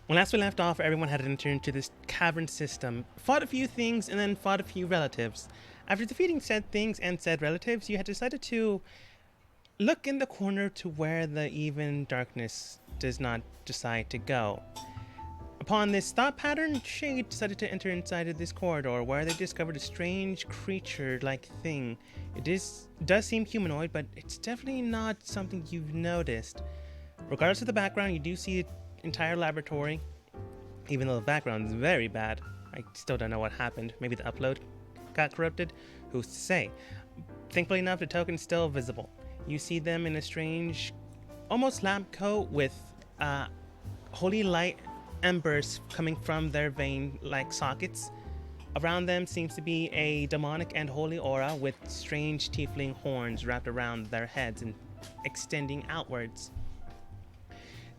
When last we left off, everyone had entered into this cavern system, fought a few things, and then fought a few relatives. After defeating said things and said relatives, you had decided to look in the corner to where the even darkness does not decide to go. Upon this thought pattern, Shade decided to enter inside of this corridor where they discovered a strange creature-like thing. Does seem humanoid, but it's definitely not something you've noticed. Regardless of the background, you do see the entire laboratory, even though the background is very bad. I still don't know what happened. Maybe the upload got corrupted? Who's to say? Thankfully enough, the token's still visible. You see them in a strange, almost lab coat with holy light embers coming from their vein-like sockets. Around them seems to be a demonic and holy aura with strange tiefling horns wrapped around their heads and extending outwards.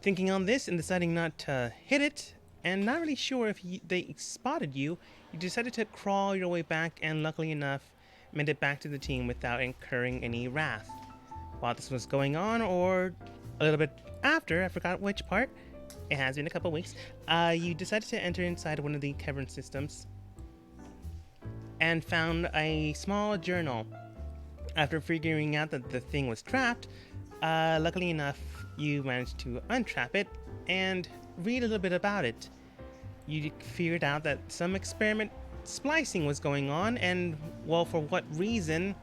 Thinking on this and deciding not to hit it, and not really sure if they spotted you, you decided to crawl your way back and luckily enough made it back to the team without incurring any wrath. While this was going on, or a little bit after, I forgot which part, it has been a couple weeks, you decided to enter inside one of the cavern systems and found a small journal. After figuring out that the thing was trapped, luckily enough, you managed to untrap it and read a little bit about it. You figured out that some experiment splicing was going on, and, well, for what reason,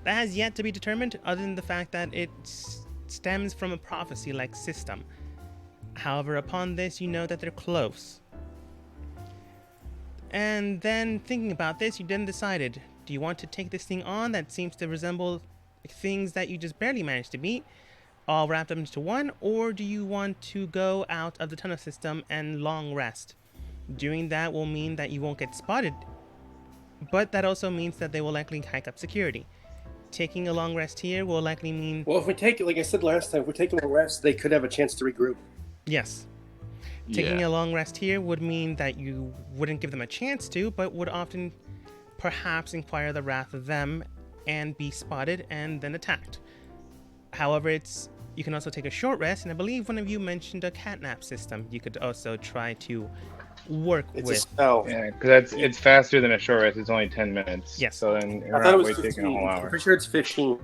that has yet to be determined, other than the fact that it stems from a prophecy-like system. However, upon this, you know that they're close. And then, thinking about this, you then decided, do you want to take this thing on that seems to resemble things that you just barely managed to beat, all wrapped up into one, or do you want to go out of the tunnel system and long rest? Doing that will mean that you won't get spotted, but that also means that they will likely hike up security. Taking a long rest here will likely mean... Well, if we take, like I said last time, if we're taking a rest, they could have a chance to regroup. Yes. Taking a long rest here would mean that you wouldn't give them a chance to, but would often perhaps inquire the wrath of them and be spotted and then attacked. However, you can also take a short rest, and I believe one of you mentioned a catnap system you could also try to work It's with. a spell. Yeah, because it's faster than a short rest. It's only 10 minutes. Yes. So then I you're thought it not was way 15. taking a whole I'm hour. pretty sure it's 15.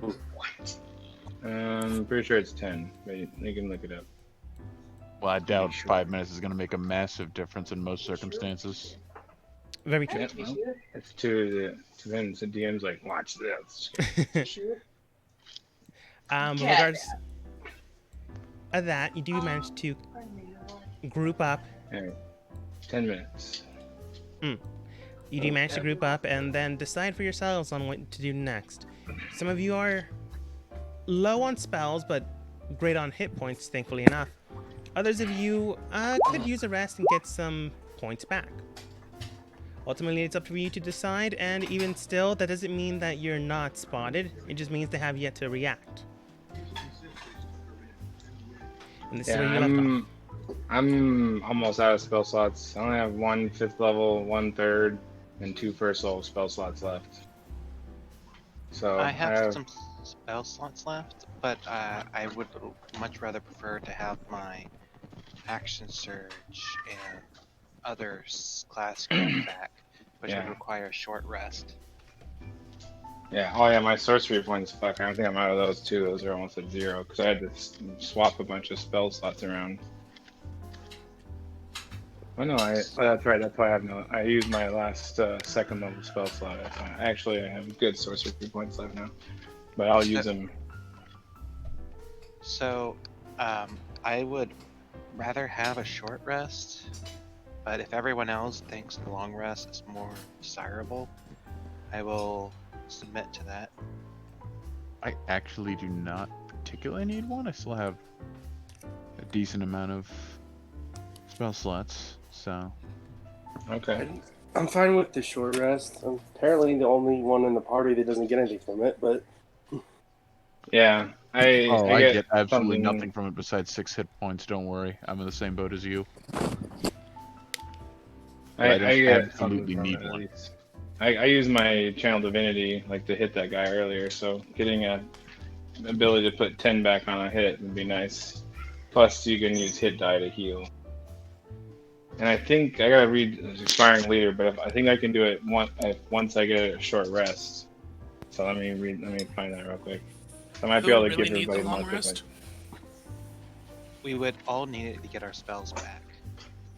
I'm pretty sure it's 10, but you can look it up. Well, I doubt Sure. 5 minutes is going to make a massive difference in most circumstances. Very true. Yeah, well, it's to them. So DM's like, watch this. Regardless of that, you do manage to group up. Anyway, 10 minutes. You do manage to group up and then decide for yourselves on what to do next. Some of you are low on spells, but great on hit points, thankfully enough. Others of you could use a rest and get some points back. Ultimately, it's up to you to decide, and even still, that doesn't mean that you're not spotted. It just means they have yet to react. And this is where you left off. I'm almost out of spell slots. I only have 1 5th level, 1 3rd, and 2 first level spell slots left. So I have some spell slots left, but I would much rather prefer to have my action surge and other class get back, which would require a short rest. Yeah, oh yeah, my sorcery points, fuck, I don't think I'm out of those too. Those are almost at 0, because I had to swap a bunch of spell slots around. Oh no, that's right, that's why I used my last second level spell slot. Actually, I have good sorcery points left now, but I'll use them. So, I would rather have a short rest, but if everyone else thinks the long rest is more desirable, I will submit to that. I actually do not particularly need one. I still have a decent amount of spell slots, so... Okay. I'm fine with the short rest. I'm apparently the only one in the party that doesn't get anything from it, but... Yeah, I get absolutely nothing from it besides 6 hit points, don't worry. I'm in the same boat as you. I get absolutely need one. I use my channel divinity like to hit that guy earlier, so getting a ability to put 10 back on a hit would be nice. Plus, you can use hit die to heal. And I think I gotta read expiring leader, but I think I can do it once I get a short rest. So let me find that real quick. I might be Who able to really give need the everybody long multiple. rest? We would all need it to get our spells back.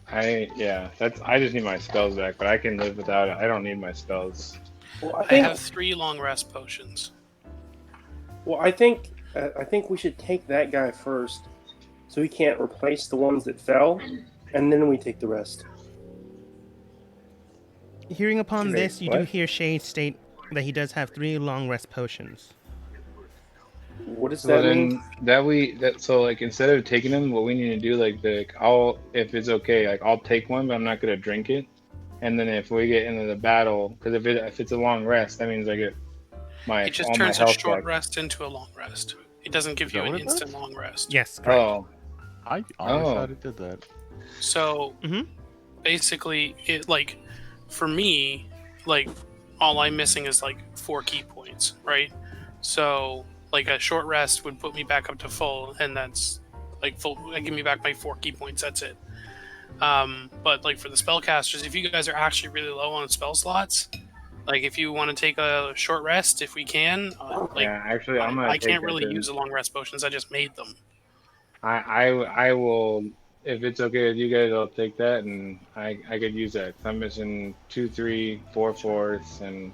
I just need my spells back, but I can live without it. I don't need my spells. Well, I have 3 long rest potions. I think we should take that guy first, so he can't replace the ones that fell, and then we take the rest. Hearing upon Wait, this, you do what? hear Shade state that he does have 3 long rest potions. What does So that mean? then so like instead of taking them, what we need to do I'll if it's okay, like I'll take one, but I'm not gonna drink it. And then if we get into the battle, because if it's a long rest, that means I get It just all turns my a health short back. rest into a long rest. It doesn't give Is you that an what it instant does? long rest. Yes, correct. Oh, I always Oh. thought it did that. So Mhm. basically, it like for me, like all I'm missing is like 4 key points, right? So like a short rest would put me back up to full, and that's like full. Give me back my 4 key points. That's it. But like for the spellcasters, if you guys are actually really low on spell slots, like if you want to take a short rest, if we can, like yeah. Actually, I'm gonna I take can't that really then. use the long rest potions. I just made them. I will, if it's okay with you guys, I'll take that, and I could use that. I'm missing 2, 3, 4 fourths, and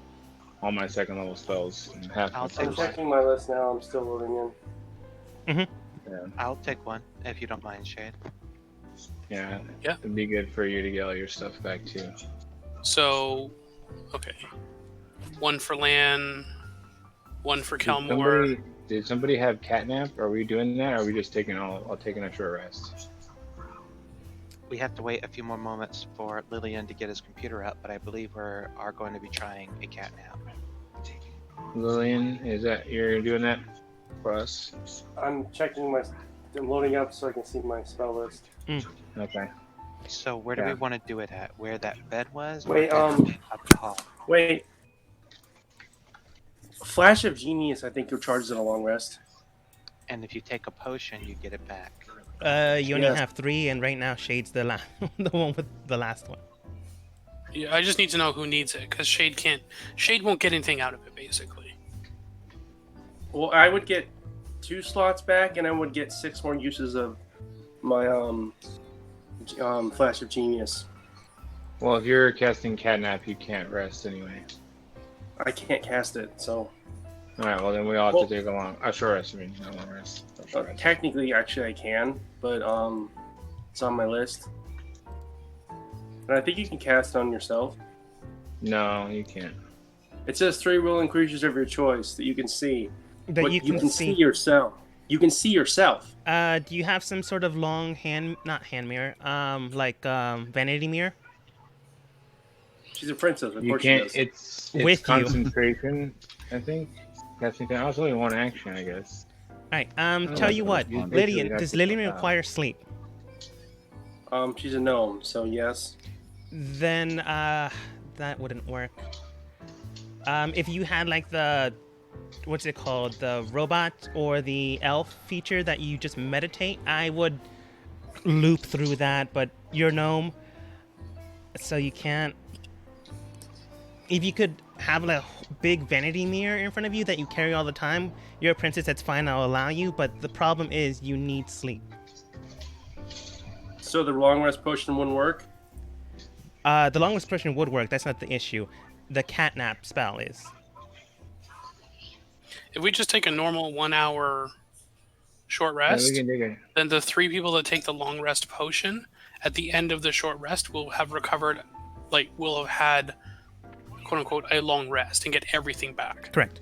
all my second level spells. And half my I'll I'm take first. one. checking my list now. I'm still loading in. I'll take one if you don't mind, Shade. Yeah. Yeah. It'd be good for you to get all your stuff back too. So, okay, 1 for Lan, 1 for Kelmore. Did somebody have catnap? Are we doing that? Or are we just taking a short rest? We have to wait a few more moments for Lillian to get his computer up, but I believe we are going to be trying a cat nap. Lillian, you're doing that for us? I'm I'm loading up so I can see my spell list. Okay. So where do we Yeah. want to do it at? Where that bed was? or Wait, up the hall? Wait. Flash of Genius, I think, charges it a long rest. And if you take a potion, you get it back. You only Yes. have 3, and right now Shade's the the one with the last one. Yeah, I just need to know who needs it because Shade won't get anything out of it basically. Well, I would get 2 slots back, and I would get 6 more uses of my Flash of Genius. Well, if you're casting catnap, you can't rest anyway. I can't cast it, so All right. Well, then we all have Well- to take a short rest. I mean, not long rest. A short rest. technically, actually, I can, but it's on my list. And I think you can cast it on yourself. No, you can't. It says 3 willing creatures of your choice that you can see. That But you can see. yourself. You can see yourself. Do you have some sort of long not hand mirror, vanity mirror? She's a princess, of You course can't. she does. It's With you. concentration. I think. Casting. I was only 1 action, I guess. Alright, Oh, tell you what, you basically Lillian, have does to Lillian put that. require sleep? She's a gnome, so yes. Then, that wouldn't work. If you had like what's it called, the robot or the elf feature that you just meditate, I would loop through that, but you're gnome, so you can't. If you could have a big vanity mirror in front of you that you carry all the time, you're a princess, that's fine, I'll allow you, but the problem is you need sleep. So the long rest potion wouldn't work? The longest potion would work, that's not the issue. The catnap spell is. If we just take a normal 1 hour short Yeah, rest, we can dig it. then the 3 people that take the long rest potion at the end of the short rest will have recovered, like will have had quote unquote a long rest and get everything back. Correct.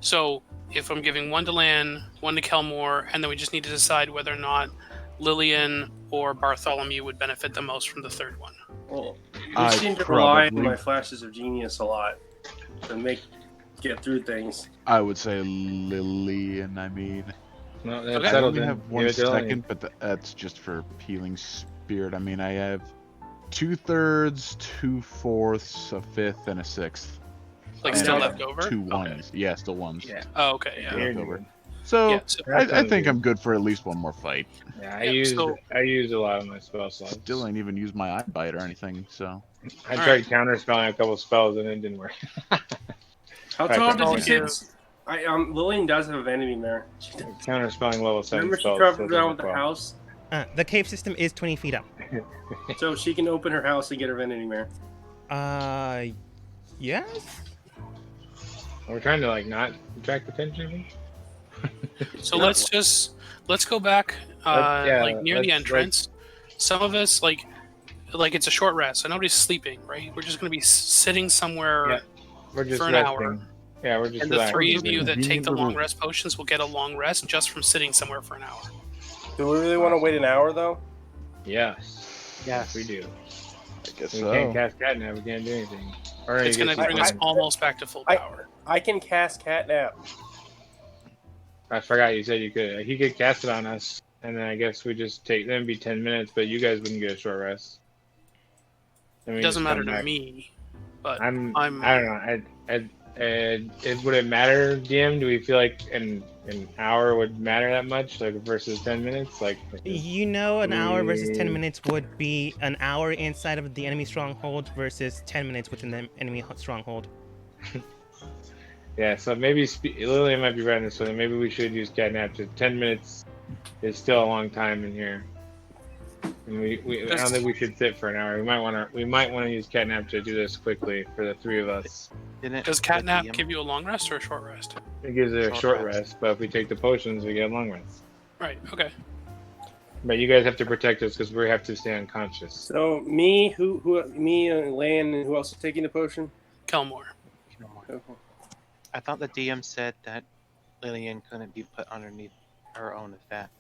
So if I'm giving 1 to Lan, 1 to Kelmore, and then we just need to decide whether or not Lillian or Bartholomew would benefit the most from the 3rd one. Well, you I seem to rely on probably- my flashes of genius a lot to get through things. I would say Lillian, I mean. No, that's Okay. I settled only in. have Give 1 it to Lillian. second, but that's just for healing spirit. I mean, I have 2/3, 2/4, a 5th, and a 6th. Like And still I- left over? 2 Okay. ones. Yeah, still ones. Yeah. Oh, okay, yeah. You're Left over. good. So Yeah, so- I That think sounds I'm good for at least one more fight. Yeah, Yeah, I used a lot of my spell slots. Still ain't even used my eye bite or anything. So I All tried counterspelling a couple spells and it didn't work. How Right, tall that's did all you you- say? Lillian does have a vanity mirror. Counterspelling level 7 Remember she spells. traveled so it around with doesn't the fall. house, The cave system is 20 feet up. so she can open her house and get her vanity mirror. Yes? We're trying to like not attract attention. So Not let's go back Yeah, like near the let's, entrance. Some of us like it's a short rest, so nobody's sleeping, right? We're just gonna be sitting somewhere, Yeah. We're just For an resting. hour. Yeah, we're just and the relaxing. three of you that take Convenient the long little- rest potions will get a long rest just from sitting somewhere for an hour. Do we really want to wait an hour though? Yes. Yes. We do. I guess We so. can't cast catnap. We can't do anything. Or It's I gonna guess bring we us can. almost back to full power. I can cast catnap. I forgot you said you could. He could cast it on us, and then I guess we just take. Then it'd be 10 minutes, but you guys wouldn't get a short rest. Then we It doesn't just matter come to back. me, but I I'm- don't know. Would it matter, DM? Do we feel like an hour would matter that much, like versus 10 minutes? Like, You know, an hour versus 10 Mm. minutes would be an hour inside of the enemy stronghold versus 10 minutes within the enemy stronghold. yeah. So maybe Lillian might be right in this one. Maybe we should use catnap. To 10 minutes is still a long time in here, and I don't think we should sit for an hour. We might want to use catnap to do this quickly for the three of us. does catnap give you a long rest or a short rest? It gives it a Short short rest. rest, but if we take the potions, we get a long rest. Right. Okay. But you guys have to protect us because we have to stay unconscious. So me, me, Lan, and who else is taking the potion? Kelmore. No more. I thought the DM said that Lillian couldn't be put underneath her own effect.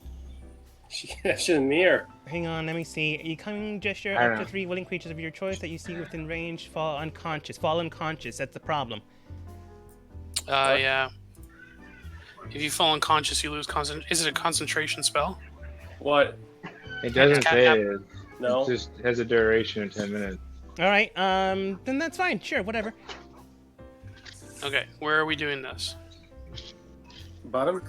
She shouldn't near. Hang on, let me see. You can gesture I don't up to know. 3 willing creatures of your choice that you see within range fall unconscious. Fall unconscious, that's the problem. Yeah. If you fall unconscious, you lose Is it a concentration spell? What? It doesn't say catnap. it is. No. It just has a duration of 10 minutes. Alright, then that's fine. Sure, whatever. Okay. Where are we doing this? Bottom.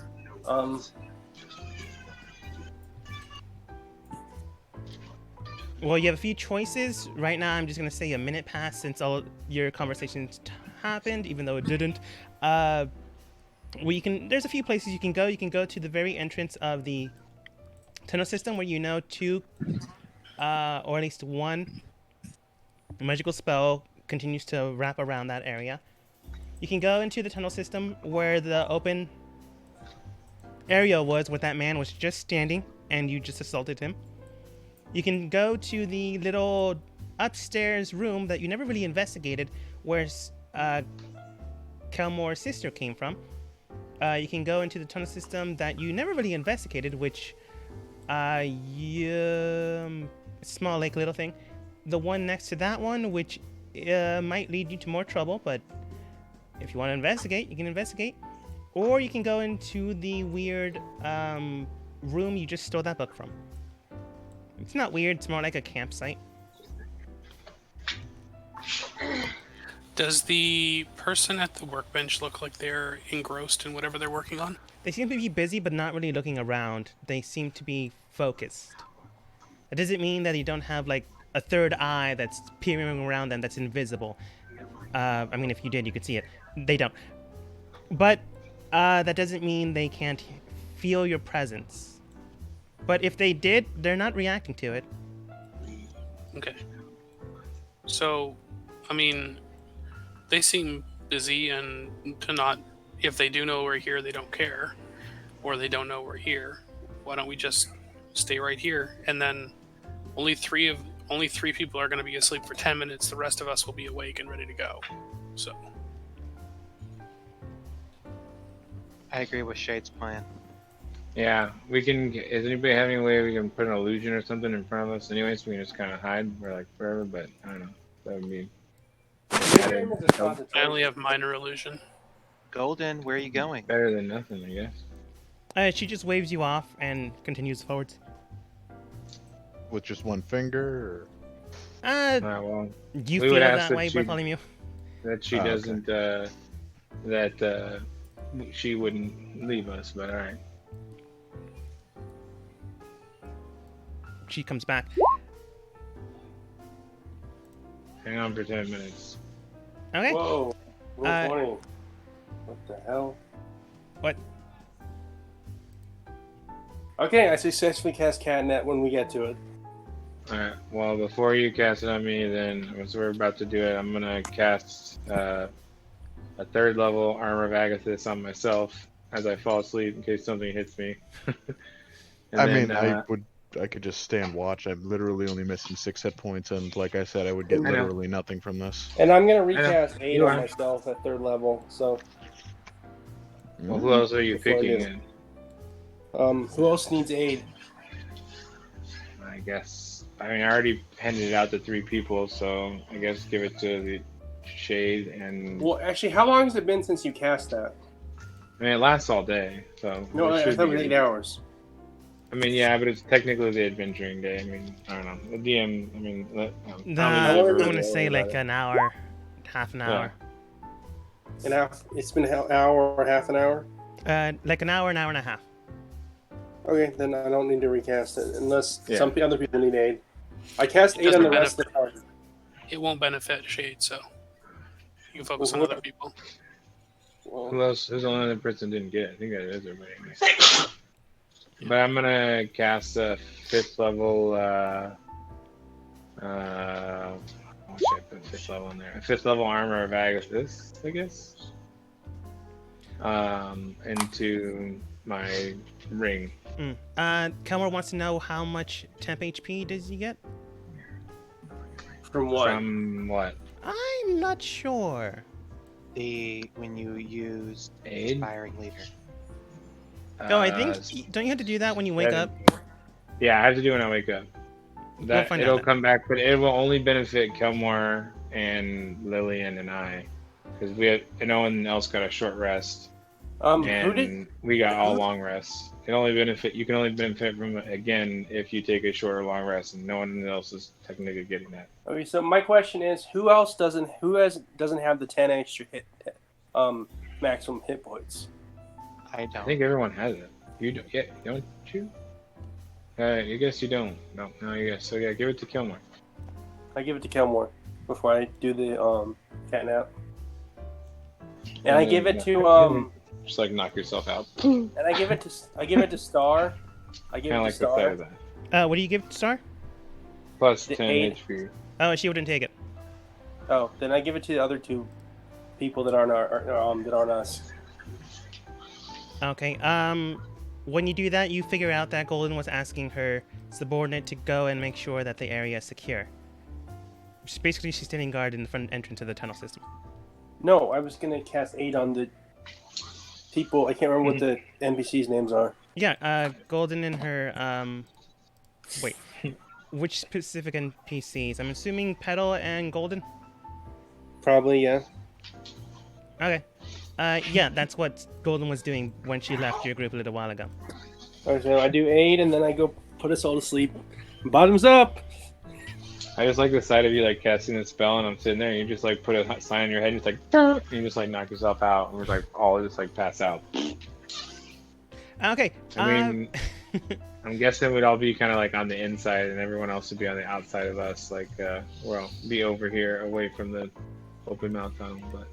Well, you have a few choices. Right now, I'm just gonna say a minute passed since all your conversations happened, even though it didn't. Well, there's a few places you can go. You can go to the very entrance of the tunnel system where you know 2, or at least 1 magical spell continues to wrap around that area. You can go into the tunnel system where the open area was, where that man was just standing, and you just assaulted him. You can go to the little upstairs room that you never really investigated, where Kelmore's sister came from. You can go into the tunnel system that you never really investigated, which, small lake little thing. The one next to that one, which might lead you to more trouble, but if you want to investigate, you can investigate. Or you can go into the weird room you just stole that book from. It's not weird, it's more like a campsite. Does the person at the workbench look like they're engrossed in whatever they're working on? They seem to be busy, but not really looking around. They seem to be focused. That doesn't mean that you don't have, like, a third eye that's peering around them that's invisible. I mean, if you did, you could see it. They don't. But that doesn't mean they can't feel your presence. But if they did, they're not reacting to it. Okay. So, I mean, they seem busy and to not. If they do know we're here, they don't care, or they don't know we're here. Why don't we just stay right here, and then only three people are going to be asleep for 10 minutes. The rest of us will be awake and ready to go. So, I agree with Shade's plan. Yeah, we can. Is anybody having a way we can put an illusion or something in front of us anyway, so we can just kind of hide for like forever? But I don't know. That would be. I only have minor illusion. Golden, where are you going? Better than nothing, I guess. She just waves you off and continues forwards. With just one finger? Well, You we feel would ask that that way, she- Bartholomew? that she Oh, okay. doesn't. That she wouldn't leave us, but all right. She comes back. Hang on for 10 minutes. Okay. Whoa. Roll Uh, 20. What the hell? What? Okay, I successfully cast Catnet when we get to it. Alright, well, before you cast it on me, then, as we're about to do it, I'm gonna cast a 3rd level Armor of Agathis on myself as I fall asleep in case something hits me. And I then, mean, I could just stand watch. I'm literally only missing 6 hit points, and like I said, I would get I know. literally nothing from this. And I'm gonna I know. recast 8 You on are. myself at 3rd level, so Well, who else are you Before I picking do. in? who else needs aid? I guess. I mean, I already handed it out to 3 people, so I guess give it to the Shade and. Well, actually, how long has it been since you cast that? I mean, it lasts all day, so. No, it I should thought it be was 8 good. hours. I mean, yeah, but it's technically the adventuring day. I mean, I don't know. The DM, I mean, Nah, how I'm many hours? gonna say Worry about like it. an hour, half an hour. It's been an hour or half an hour? Like an hour and a half. Okay, then I don't need to recast it, unless Yeah. some other people need aid. I cast It 8 on the doesn't rest of the party. It won't benefit Shade, so you can focus on Well, other people. Well, Who else? Who's the only other person didn't get it? I think that is everybody. But I'm gonna cast a 5th level. Oh shit, put 5th level in there. A 5th level Armor of Agathis, I guess. Into my ring. Kelmore wants to know how much temp HP does he get? from what? From what? I'm not sure. When you use Aid? Inspiring Leader. Oh, I think don't you have to do that when you wake up? Yeah, I have to do it when I wake up. That find out it'll then. come back, but it will only benefit Kelmore and Lillian and I, because no one else got a short rest, Who and did? we got all long rests. You can only benefit from it again if you take a short or long rest, and no one else is technically getting that. Okay, so my question is, who doesn't have the 10 extra maximum hit points? I don't. I think everyone has it. You don't? Yeah, don't you? I guess you don't. No, you guess. So yeah, give it to Kelmore. I give it to Kelmore before I do the catnap. And I give it to Just like knock yourself out. and I give it to Star. I give Kind it of to like the sight Star. of that. What do you give Star? Plus The 10 aid. HP. Oh, she wouldn't take it. Oh, then I give it to the other 2 people that aren't us. Okay. When you do that, you figure out that Golden was asking her subordinate to go and make sure that the area is secure. Basically, she's standing guard in the front entrance of the tunnel system. No, I was gonna cast 8 on the people. I can't remember what the NPCs' names are. Yeah. Golden and her. Wait. Which specific NPCs? I'm assuming Petal and Golden. Probably, yeah. Okay. Yeah, that's what Golden was doing when she left your group a little while ago. Alright, so I do 8, and then I go put us all to sleep. Bottoms up. I just like the sight of you like casting the spell, and I'm sitting there, and you just like put a sign on your head, and it's like, and you just like knock yourself out, and we're like all just like pass out. Okay. I mean, I'm guessing we'd all be kind of like on the inside, and everyone else would be on the outside of us, like well, be over here, away from the open mouth tunnel. But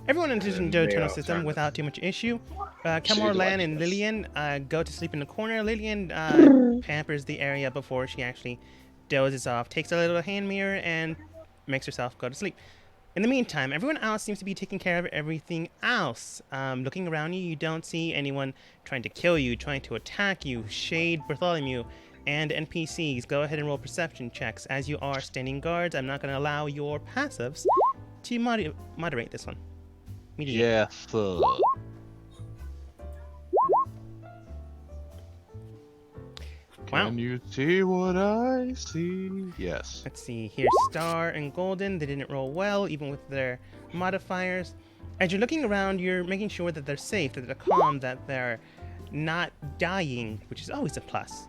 Everyone enters And into the they tunnel all system turn. without too much issue. Kelmore, Shade Lan, watching and us. Lillian go to sleep in the corner. Lillian pampers the area before she actually dozes off, takes a little hand mirror, and makes herself go to sleep. In the meantime, everyone else seems to be taking care of everything else. Looking around you, you don't see anyone trying to kill you, trying to attack you. Shade, Bartholomew, and NPCs, go ahead and roll perception checks. As you are standing guards, I'm not going to allow your passives to moderate this one. Mediate. Yes. Wow. Can you see what I see? Yes. Let's see here. Star and Golden, they didn't roll well, even with their modifiers. As you're looking around, you're making sure that they're safe, that they're calm, that they're not dying, which is always a plus.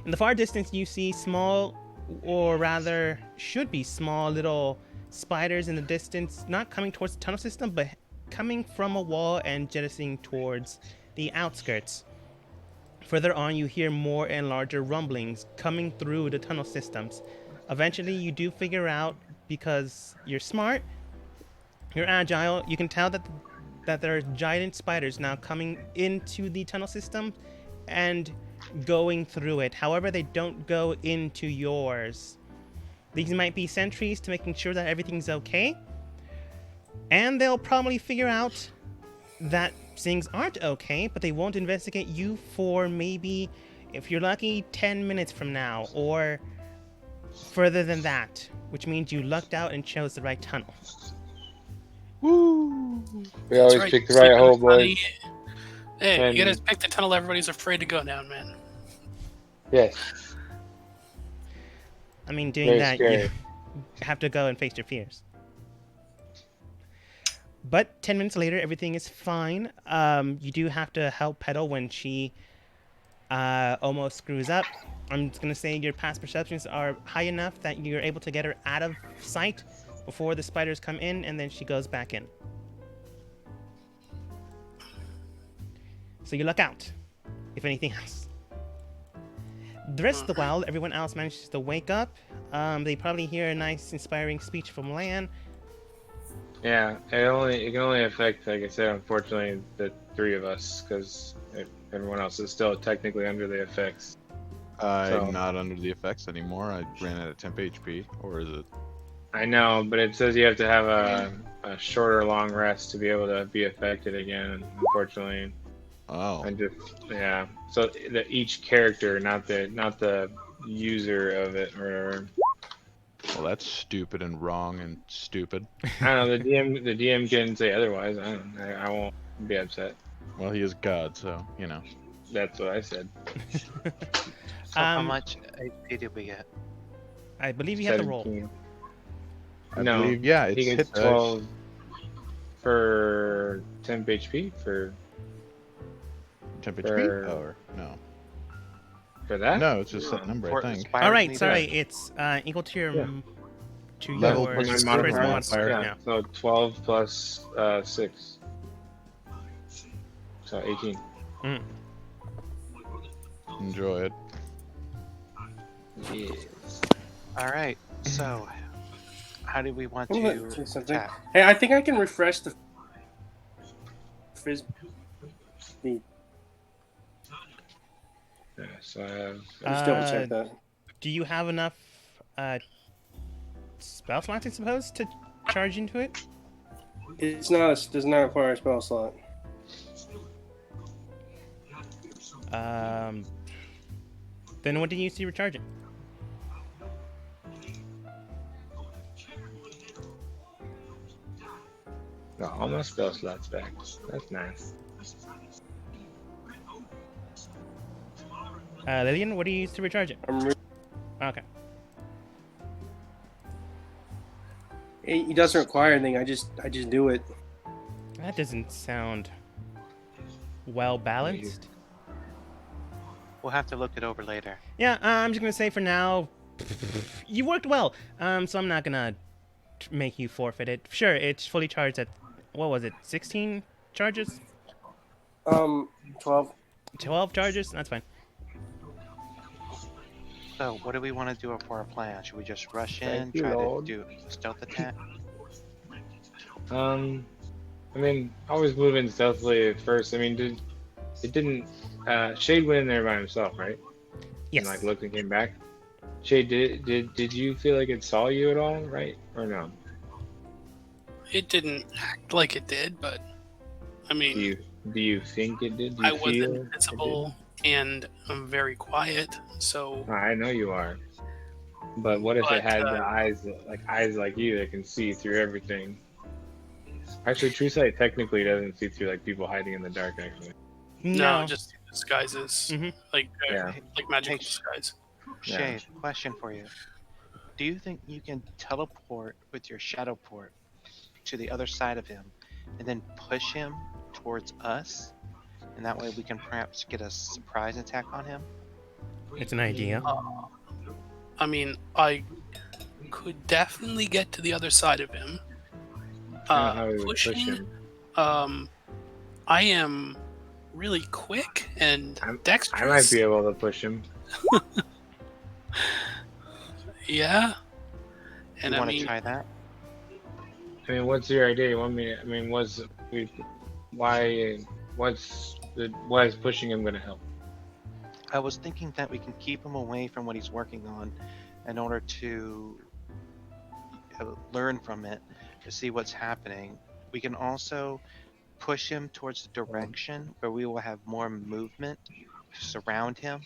In the far distance, you see small, or rather, should be small little spiders in the distance, not coming towards the tunnel system, but coming from a wall and jettisoning towards the outskirts. Further on, you hear more and larger rumblings coming through the tunnel systems. Eventually, you do figure out, because you're smart, you're agile, you can tell that there are giant spiders now coming into the tunnel system and going through it. However, they don't go into yours. These might be sentries to making sure that everything's okay. And they'll probably figure out that things aren't okay, but they won't investigate you for maybe, if you're lucky, 10 minutes from now, or further than that, which means you lucked out and chose the right tunnel. Woo! We always That's pick the right hole, boys. Hey, And- you gotta pick the tunnel everybody's afraid to go down, man. Yes. I mean, doing Very that, scary. you have to go and face your fears. But 10 minutes later, everything is fine. You do have to help Petal when she almost screws up. I'm just going to say your past perceptions are high enough that you're able to get her out of sight before the spiders come in, and then she goes back in. So you look out, if anything else. The rest of the while, everyone else manages to wake up. They probably hear a nice, inspiring speech from Lan. Yeah, it can only affect, like I said, unfortunately, the three of us, because everyone else is still technically under the effects. So- I'm not under the effects anymore. I ran out of temp HP, or is it? I know, but it says you have to have a short or long rest to be able to be affected again, unfortunately. Oh, And just, yeah. So each character, not the user of it, or well, that's stupid and wrong and stupid. I don't know. The DM can say otherwise. I won't be upset. Well, he is God, so you know. That's what I said. So how Um, much HP did we get? I believe you have to roll. 17. I No, believe, yeah, it's He gets hit dice. 12 for temp HP Temp for- HP? Or no? for that. No, it's just that number, I For think. spiders All right, need sorry, to- it's equal to your Yeah. Level your plus My Charisma modifier. modifier. Yeah. Yeah. So 12 plus 6. So 18. Mm. Enjoy it. Yes. All right. So, how do we want Let me to say something. attack? Hey, I think I can refresh the frisbee. Yeah, so I have. I just double check that. Do you have enough spell slots, I suppose, to charge into it? It's not. Does not require a spell slot. Then what do you use to recharge it? Got all my spell slots back. That's nice. Lillian, what do you use to recharge it? Okay. It doesn't require anything. I just do it. That doesn't sound well balanced. We'll have to look it over later. Yeah, I'm just gonna say for now, you worked well. So I'm not gonna make you forfeit it. Sure, it's fully charged at, what was it, 16 charges? 12. 12 charges? That's fine. So, what do we want to do for our plan? Should we just rush in, Thank you, try Lord. to do stealth attack? I mean, always move in stealthily at first. I mean, Shade went in there by himself, right? Yes. And like looked and came back. Shade, did you feel like it saw you at all, right? Or no? It didn't act like it did, but I mean, Do you think it did? Do you I was feel invincible and I'm very quiet, so it did? I know you are. But what if But, it had the eyes like you that can see through everything? Actually, True Sight technically doesn't see through like people hiding in the dark. Actually, no, just disguises, Mhm. like Yeah. like magical Hey, disguise. Yeah. Shade, question for you. Do you think you can teleport with your shadow port to the other side of him and then push him towards us? And that way we can perhaps get a surprise attack on him? It's an idea. I mean, I could definitely get to the other side of him. How we would Pushing, push him. I am really quick and I dexterous. might be able to push him. Yeah. And You I want to mean, try that? I mean, what's your idea? You want me? I mean, why is pushing him gonna help? I was thinking that we can keep him away from what he's working on in order to learn from it, to see what's happening. We can also push him towards the direction where we will have more movement to surround him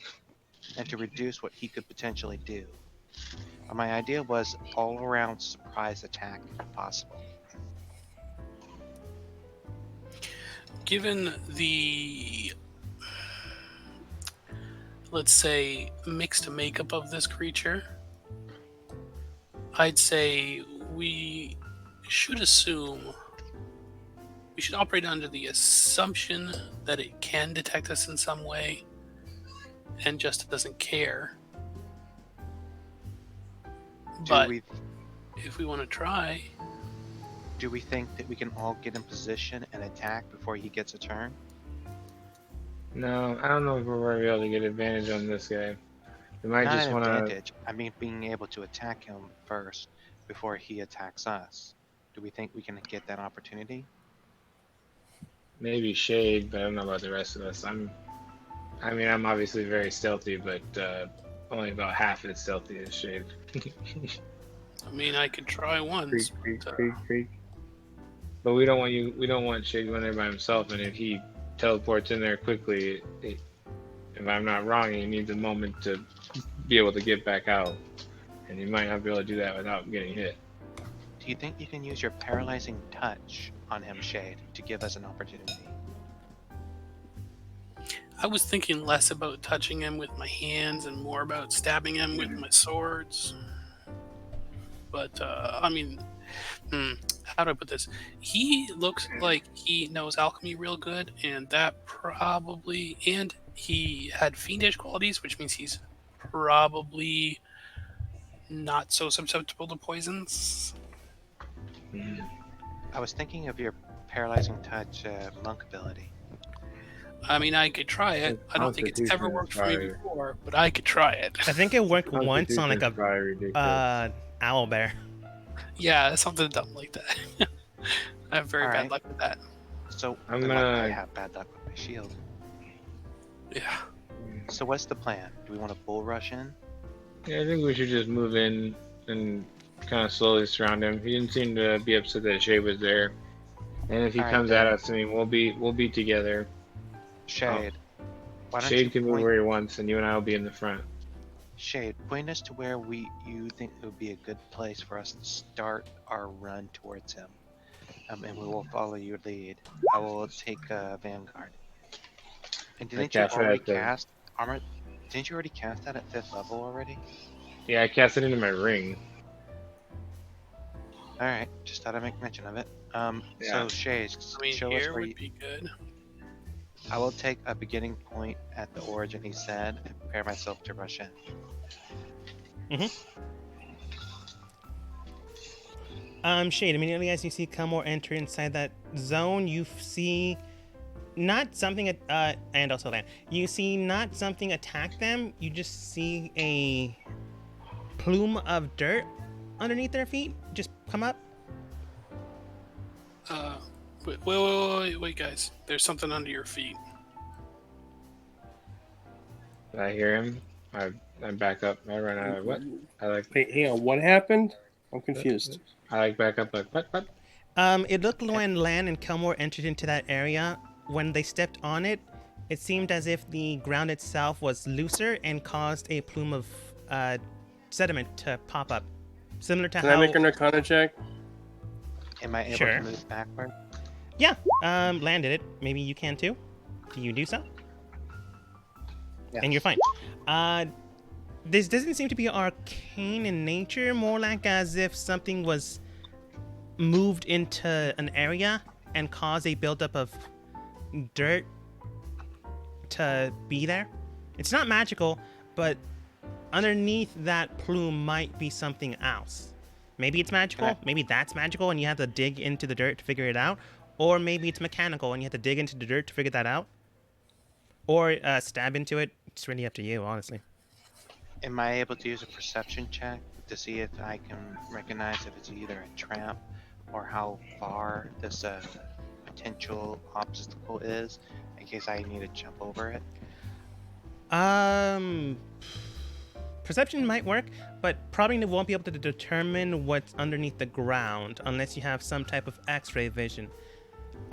and to reduce what he could potentially do. My idea was all around surprise attack if possible. given the, let's say, mixed makeup of this creature, I'd say we should operate under the assumption that it can detect us in some way and just doesn't care. But if we want to try, Do we think that we can all get in position and attack before he gets a turn? No, I don't know if we're going to be able to get advantage on this guy. We might Not just an want to. advantage. I mean, being able to attack him first before he attacks us. Do we think we can get that opportunity? Maybe shade, but I don't know about the rest of us. I'm obviously very stealthy, but only about half as stealthy as shade. I mean, I could try once. Creak, but, creak, creak. But we don't want shade going there by himself, and if he teleports in there quickly, if I'm not wrong, he needs a moment to be able to get back out, and you might not be able to do that without getting hit. Do you think you can use your paralyzing touch on him, Shade, to give us an opportunity? I was thinking less about touching him with my hands and more about stabbing him with my swords. But, I mean, how do I put this? He looks like he knows alchemy real good, and that probably, and he had fiendish qualities, which means he's probably not so susceptible to poisons. I was thinking of your paralyzing touch monk ability. I mean, I could try it. I don't think it's ever Constitution worked is for me probably- before, but I could try it. I think it worked once on like Constitution's a probably ridiculous. owl bear. Yeah, something dumb like that. I have very bad Alright. luck with that. So I'm then why do I gonna- have bad luck with my shield. Yeah. So what's the plan? Do we want to bull rush in? Yeah, I think we should just move in and kind of slowly surround him. He didn't seem to be upset that Shay was there, and if he Alright, comes then. at us, I mean, we'll be together. Shade. Why don't Shade you can move point, where he wants, and you and I will be in the front. Shade, point us to where you think would be a good place for us to start our run towards him. And we will follow your lead. I will take Vanguard. And didn't you cast it already at the- cast armor? Didn't you already cast that at 5th level already? Yeah, I cast it into my ring. Alright, just thought I'd make mention of it. Yeah. So Shade, I mean, show us here where would you, be good. I will take a beginning point at the origin he said and prepare myself to rush in. Shade, immediately as you see Cumore enter inside that zone, you see not something, and also land. You see not something attack them, you just see a plume of dirt underneath their feet just come up. Wait, guys. There's something under your feet. I hear him. I back up. I run out of what? Wait, hang on. What happened? I'm confused. I back up like what? It looked when Lan and Cumore entered into that area, when they stepped on it, it seemed as if the ground itself was looser and caused a plume of sediment to pop up. Similar to Can how... I make an Arcana check? Am I able Sure. to move backward? Yeah, Lan did it. Maybe you can too. Do you do so? Yeah. And you're fine. This doesn't seem to be arcane in nature, more like as if something was moved into an area and caused a buildup of dirt to be there. It's not magical, but underneath that plume might be something else. Maybe it's magical, Okay. maybe that's magical and you have to dig into the dirt to figure it out, or maybe it's mechanical and you have to dig into the dirt to figure that out, or stab into it. It's really up to you, honestly. Am I able to use a perception check to see if I can recognize if it's either a trap or how far this potential obstacle is in case I need to jump over it? Perception might work, but probably won't be able to determine what's underneath the ground unless you have some type of X-ray vision.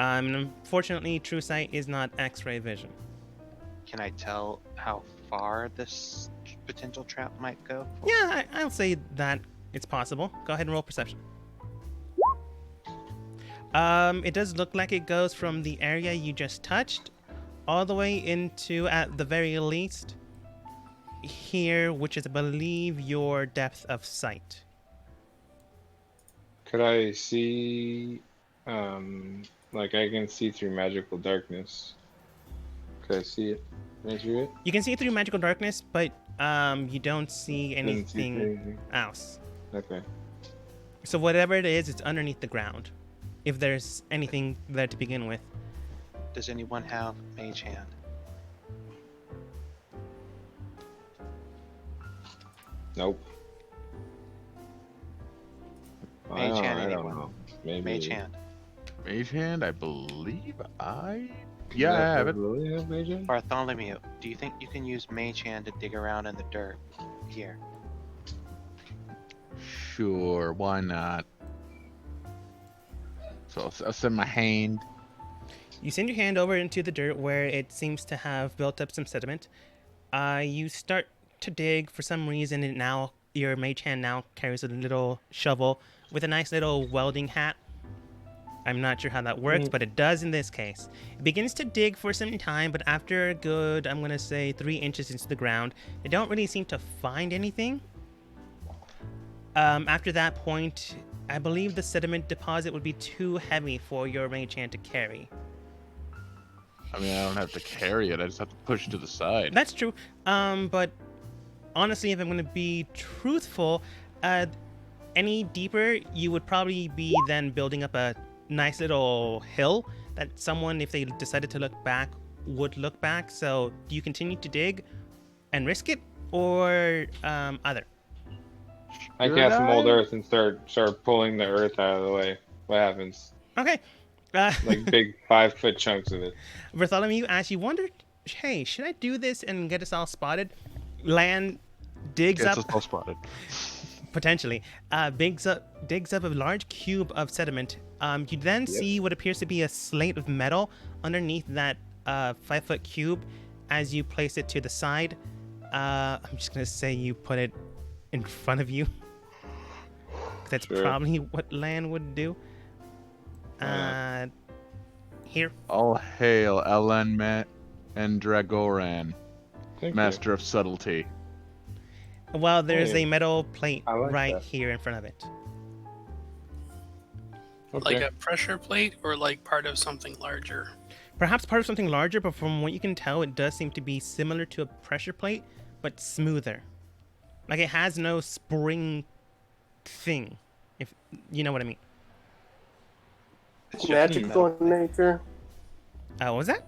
Unfortunately, True Sight is not X-ray vision. Can I tell how far this potential trap might go? Yeah, I'll say that it's possible. Go ahead and roll perception. It does look like it goes from the area you just touched all the way into, at the very least, here, which is, I believe, your depth of sight. Could I see, like I can see through magical darkness? Could I see it? Can I see it? You can see through magical darkness, but you don't see Didn't see anything anything. else. Okay. So whatever it is, it's underneath the ground, if there's anything there to begin with. Does anyone have Mage Hand? Nope. Mage hand, I don't anyone? know. Maybe. Mage Hand. Mage hand, I believe Yeah, I have it. Really have mage hand? Bartholomew, do you think you can use Mage Hand to dig around in the dirt here? Sure, why not? So I'll send my hand. You send your hand over into the dirt where it seems to have built up some sediment. You start to dig. For some reason, your mage hand now carries a little shovel with a nice little welding hat. I'm not sure how that works, but it does in this case. It begins to dig for some time, but after a good, I'm going to say 3 inches into the ground, they don't really seem to find anything. After that point, I believe the sediment deposit would be too heavy for your mage hand to carry. I mean, I don't have to carry it. I just have to push it to the side. That's true. But honestly, if I'm going to be truthful, any deeper, you would probably be then building up a nice little hill that someone, if they decided to look back, would look back. So do you continue to dig and risk it, or other? I Should cast mold I? earth and start pulling the earth out of the way. What happens? Okay. Like big 5-foot chunks of it. Bartholomew, as you wondered, hey, should I do this and get us all spotted? Land digs Gets up. us all spotted. Potentially, digs up a large cube of sediment. You then see what appears to be a slate of metal underneath that 5-foot cube. As you place it to the side, I'm just gonna say you put it in front of you. That's Sure. probably what Lan would do. Here. All hail Elenmet and Dragoran, Thank master of subtlety. Well, there's Hey, a metal plate I like right that. here in front of it. you. Like Okay. a pressure plate or like part of something larger? Perhaps part of something larger, but from what you can tell, it does seem to be similar to a pressure plate, but smoother. Like it has no spring thing, if you know what I mean. It's magical in nature. What was that?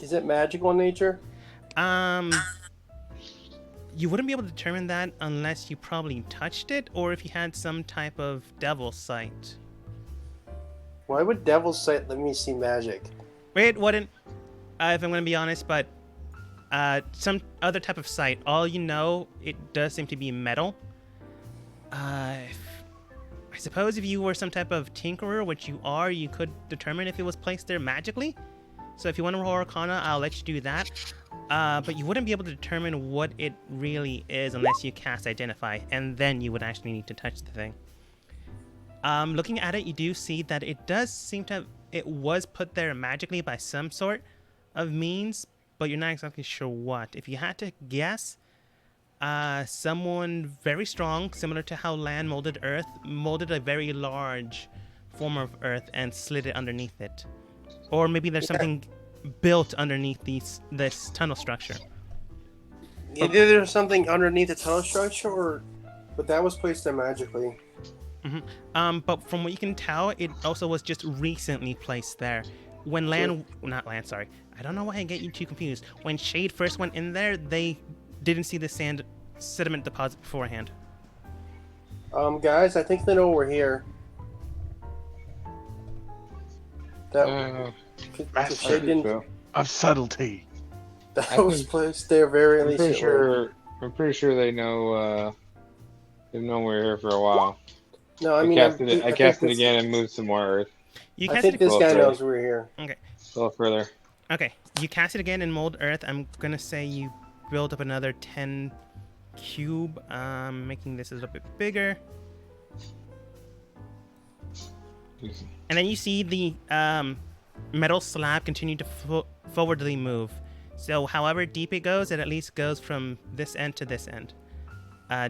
Is it magical in nature? You wouldn't be able to determine that unless you probably touched it, or if you had some type of devil sight. Why would Devil's Sight let me see magic? It wouldn't, if I'm going to be honest, but some other type of sight. All you know, it does seem to be metal. I suppose if you were some type of tinkerer, which you are, you could determine if it was placed there magically. So if you want to roll Arcana, I'll let you do that. But you wouldn't be able to determine what it really is unless you cast Identify, and then you would actually need to touch the thing. Looking at it, you do see that it does seem to have, it was put there magically by some sort of means, but you're not exactly sure what. If you had to guess, someone very strong, similar to how Lan molded Earth, molded a very large form of Earth and slid it underneath it. Or maybe there's something built underneath this tunnel structure. Either there's something underneath the tunnel structure, but that was placed there magically. But from what you can tell, it also was just recently placed there. When not Land, sorry. I don't know why I get you two confused. When Shade first went in there, they didn't see the sediment deposit beforehand. Guys, I think they know we're here. That, Shade didn't, Of subtlety. that was placed there very I'm recently. pretty sure they know. They've known we're here for a while. No, I I mean, cast it. I cast it this- again and moved some more earth. You I cast think it. this guy closer. knows we're here. A little further. Okay, you cast it again in Mold Earth. I'm gonna say you build up another 10 cube, making this a little bit bigger. And then you see the metal slab continue to forwardly move. So however deep it goes, it at least goes from this end to this end.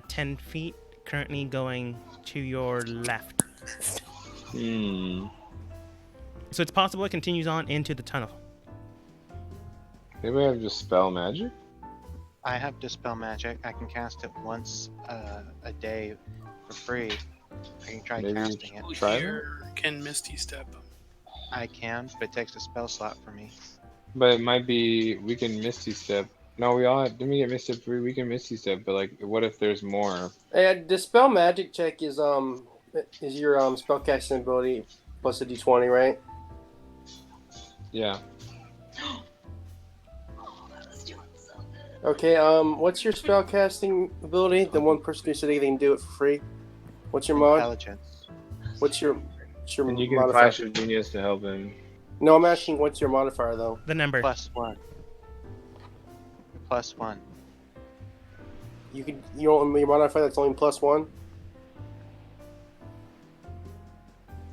10 feet, currently going to your left. So it's possible it continues on into the tunnel. Maybe I have just spell magic. I have Dispel Magic. I can cast it once a day for free. I can try Maybe casting it. Try that? Here can Misty Step. I can, but it takes a spell slot for me. But it might be we can Misty Step. No, we all didn't we get Misty Step 3? We can Misty Step, but like, what if there's more? Hey, Dispel Magic check is your spellcasting ability plus a d20, right? Yeah. Okay, what's your spellcasting ability? The one person who said they can do it for free. What's your mod? Intelligence. What's your And you can modifier? flash your genius to help him. No, I'm asking what's your modifier though. The number. +1. +1. Your modifier that's only +1.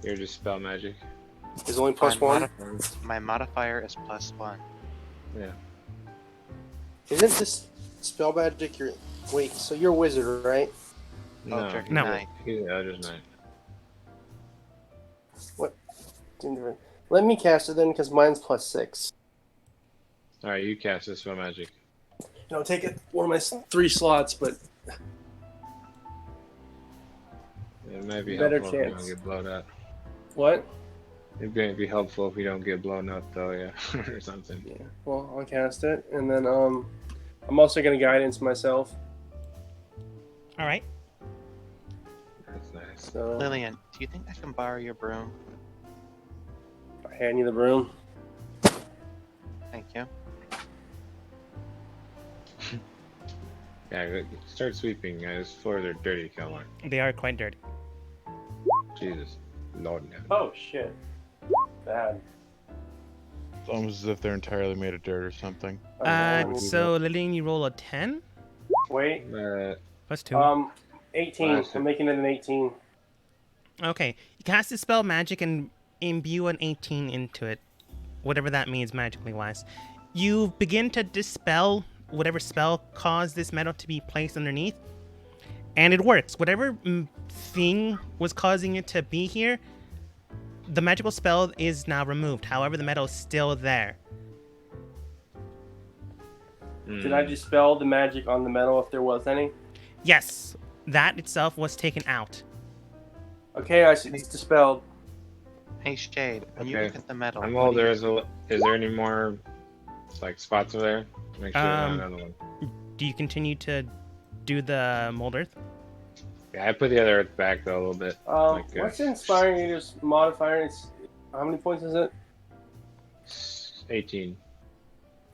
You're just spell magic. Is only +1. My modifier is +1. Yeah. Isn't this spell magic your? Wait, so you're a wizard, right? No. Eldritch No. Knight. He's an Eldritch Knight. Let me cast it then, because mine's +6. All right, you cast this spell magic. I'll take it one of my 3 slots, but It might be Better helpful if we chance. don't get blown up. what? It'd be helpful if we don't get blown up, though, yeah, or something. Yeah. Well, I'll cast it, and then I'm also gonna guidance myself. All right. That's nice. So Lillian, do you think I can borrow your broom? I hand you the broom. Thank you. Yeah, start sweeping. These floors are dirty, Kelmar. They are quite dirty. Jesus. Lord, no. Oh shit. Bad. It's almost as if they're entirely made of dirt or something. So Lillian, you roll a 10 Wait. plus 2. 18. I'm making it an 18. Okay, you cast a spell magic and imbue an 18 into it, whatever that means magically wise. You begin to dispel whatever spell caused this metal to be placed underneath, and it works. Whatever thing was causing it to be here, the magical spell is now removed. However, the metal is still there. Did I dispel the magic on the metal if there was any? Yes, that itself was taken out. Okay, it's dispelled. Hey Shade, when you Okay. look at the metal, I'm what old. do you- Is there any more like spots over there? Make sure there's not another one. Do you continue to do the mold earth? Yeah, I put the other earth back though a little bit. What's inspiring you to modifier? It's how many points is it? 18.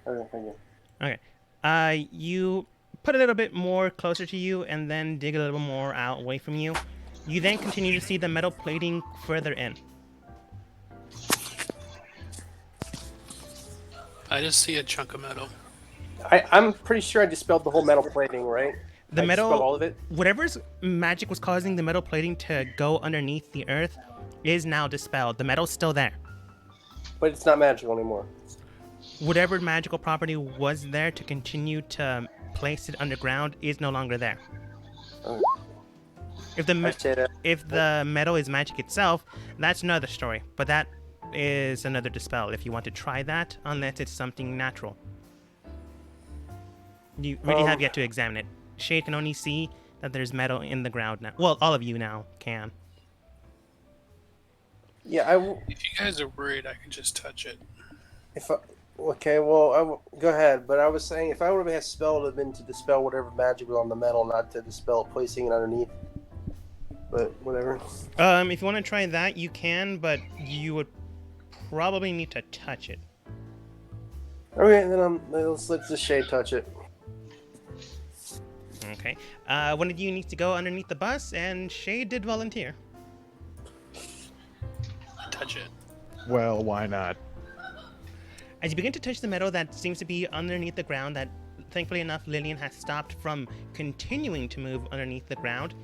Okay, thank you. You put a little bit more closer to you and then dig a little more out away from you. You then continue to see the metal plating further in. I just see a chunk of metal. I'm pretty sure I dispelled the whole metal plating, right? The I metal, dispelled all of it. whatever's magic was causing the metal plating to go underneath the earth is now dispelled. The metal's still there. But it's not magical anymore. Whatever magical property was there to continue to place it underground is no longer there. Okay. If the I say that. if the metal is magic itself, that's another story. But that is another dispel if you want to try that, unless it's something natural. You really have yet to examine it. Shade can only see that there's metal in the ground now. Well, all of you now can. Yeah, If you guys are worried, I can just touch it. Okay, well, go ahead. But I was saying, if I would have had a spell, it would have been to dispel whatever magic was on the metal, not to dispel placing it underneath. But whatever. If you want to try that, you can, but you would probably need to touch it. Okay, then let's let the shade touch it. Okay. One of you needs to go underneath the bus, and Shay did volunteer. Touch it. Well, why not? As you begin to touch the metal that seems to be underneath the ground, that thankfully enough Lillian has stopped from continuing to move underneath the ground,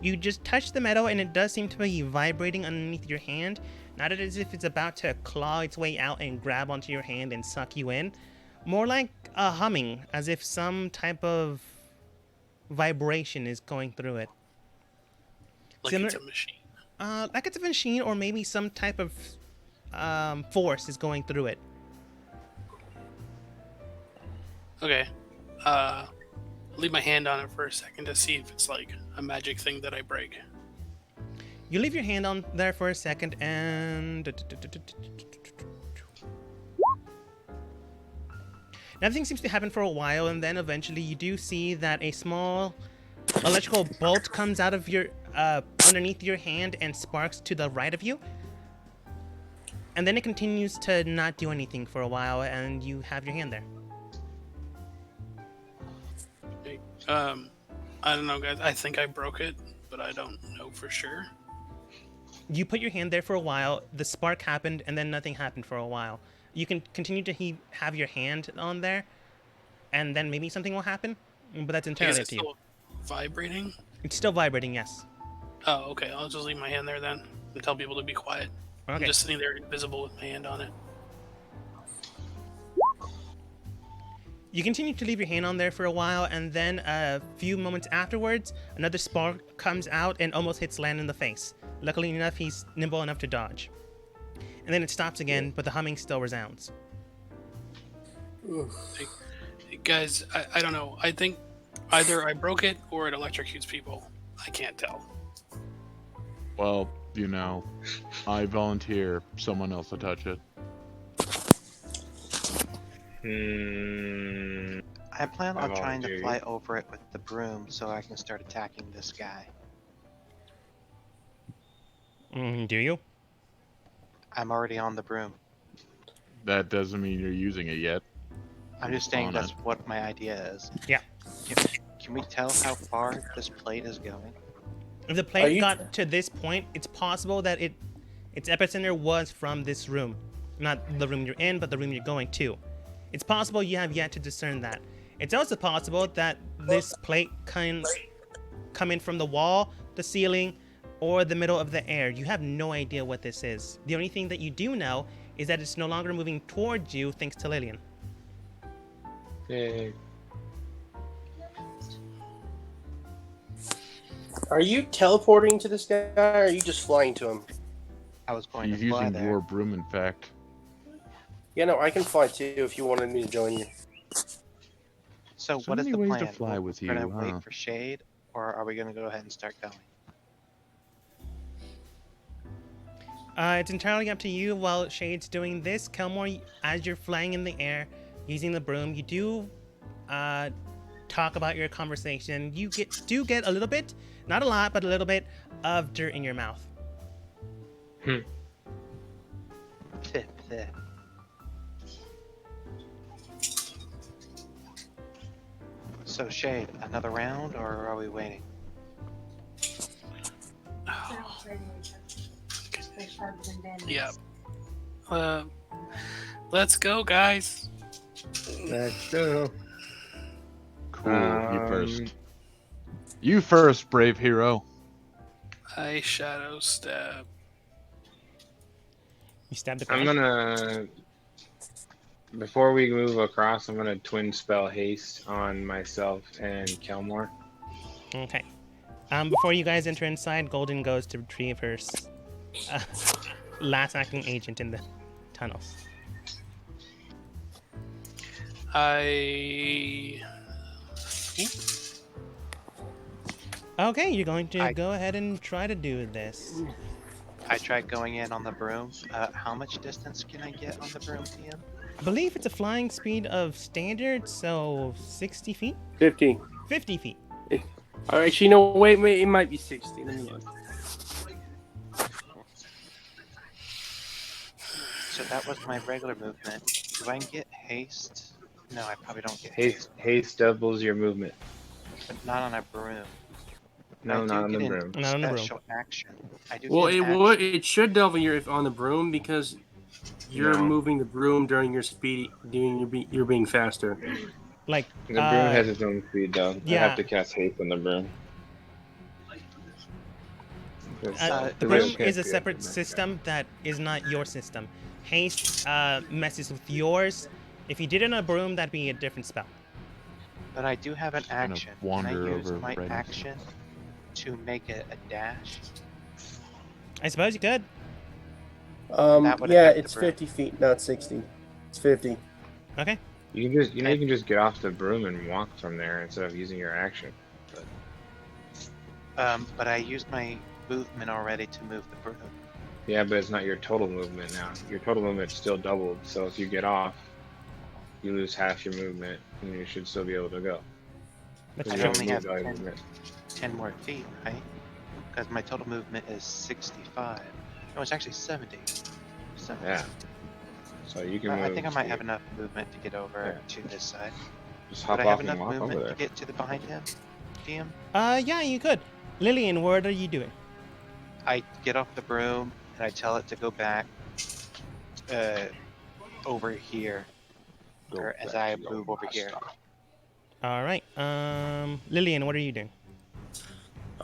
you just touch the metal and it does seem to be vibrating underneath your hand, not as if it's about to claw its way out and grab onto your hand and suck you in. More like a humming, as if some type of vibration is going through it. Like Similar- it's a machine. Like it's a machine, or maybe some type of force is going through it. Okay. Leave my hand on it for a second to see if it's like a magic thing that I break. You leave your hand on there for a second, and nothing seems to happen for a while, and then eventually you do see that a small electrical bolt comes out of your underneath your hand and sparks to the right of you. And then it continues to not do anything for a while, and you have your hand there. Okay. I don't know, guys. I think I broke it, but I don't know for sure. You put your hand there for a while, the spark happened, and then nothing happened for a while. You can continue to have your hand on there, and then maybe something will happen, but that's Is entirely it up to you. still vibrating? It's still vibrating, yes. Oh, okay. I'll just leave my hand there then and tell people to be quiet. I'm Okay. just sitting there invisible with my hand on it. You continue to leave your hand on there for a while, and then a few moments afterwards, another spark comes out and almost hits Lan in the face. Luckily enough, he's nimble enough to dodge. And then it stops again, but the humming still resounds. Hey, guys, I don't know. I think either I broke it or it electrocutes people. I can't tell. Well, you know, I volunteer someone else to touch it. I plan I on trying to volunteer. fly over it with the broom so I can start attacking this guy. Do you? I'm already on the broom. That doesn't mean you're using it yet. I'm just saying On that's it. what my idea is. Yeah. Can we tell how far this plate is going? If the Are plane you- got to this point, it's possible that its epicenter was from this room. Not the room you're in, but the room you're going to. It's possible you have yet to discern that. It's also possible that this plate can come in from the wall, the ceiling, or the middle of the air. You have no idea what this is. The only thing that you do know is that it's no longer moving towards you thanks to Lillian. Yay. Are you teleporting to this guy, or are you just flying to him? I was going He's to fly using there. your broom, in fact. Yeah, no, I can fly too if you wanted me to join you. So, So what is many the ways to plan? fly with We're you, gonna huh? wait for shade, or are we gonna go ahead and start going? It's entirely up to you. While Shade's doing this, Kelmore, as you're flying in the air, using the broom, you do talk about your conversation. You do get a little bit, not a lot, but a little bit of dirt in your mouth. Pih, pih. So, Shade, another round, or are we waiting? Yeah. Let's go, guys. Let's go. Cool, you first. You first, brave hero. I shadow stab. You stab the I'm ground. gonna. Before we move across, I'm gonna twin spell haste on myself and Kelmore. Okay. Before you guys enter inside, Golden goes to retrieve her last acting agent in the tunnels. I. Okay, you're going to I- go ahead and try to do this. I tried going in on the broom. How much distance can I get on the broom, DM? I believe it's a flying speed of standard, so 60 feet? 50. 50 feet. Actually, no, wait, it might be 60. Let me look. So that was my regular movement. Do I get haste? No, I probably don't get haste, Haste doubles your movement. but not on a broom. No, I not do on the get broom. Not on the broom. Special action. I do Well, get it an would. action. It should double your if on the broom because you're No. moving the broom during your speed. You're being faster. Like, The broom has its own speed though. I yeah. have to cast haste on the broom. the broom is a separate system that is not your system. Haste messes with yours. If you did it on a broom, that'd be a different spell. But I do have an gonna action. wander Can I use over my right next to action to make it a dash? I suppose you could. That would Yeah, affect the it's broom. 50 feet, not 60. It's 50. Okay. You can just, you can just get off the broom and walk from there instead of using your action. But I used my movement already to move the broom. Yeah, but it's not your total movement now. Your total movement's still doubled. So if you get off, you lose half your movement, and you should still be able to go. That's I You true. haven't only have moved all your 10. movement. 10 more feet, right? Because my total movement is 65. No, it's actually 70. 70. Yeah. So you can move. I think I might have enough movement to get over to this side. Just Would hop I have off and enough walk over movement there. to get to the behind him, DM? Yeah, you could. Lillian, what are you doing? I get off the broom and I tell it to go back over here. Or as I move over here. All right. Lillian, what are you doing?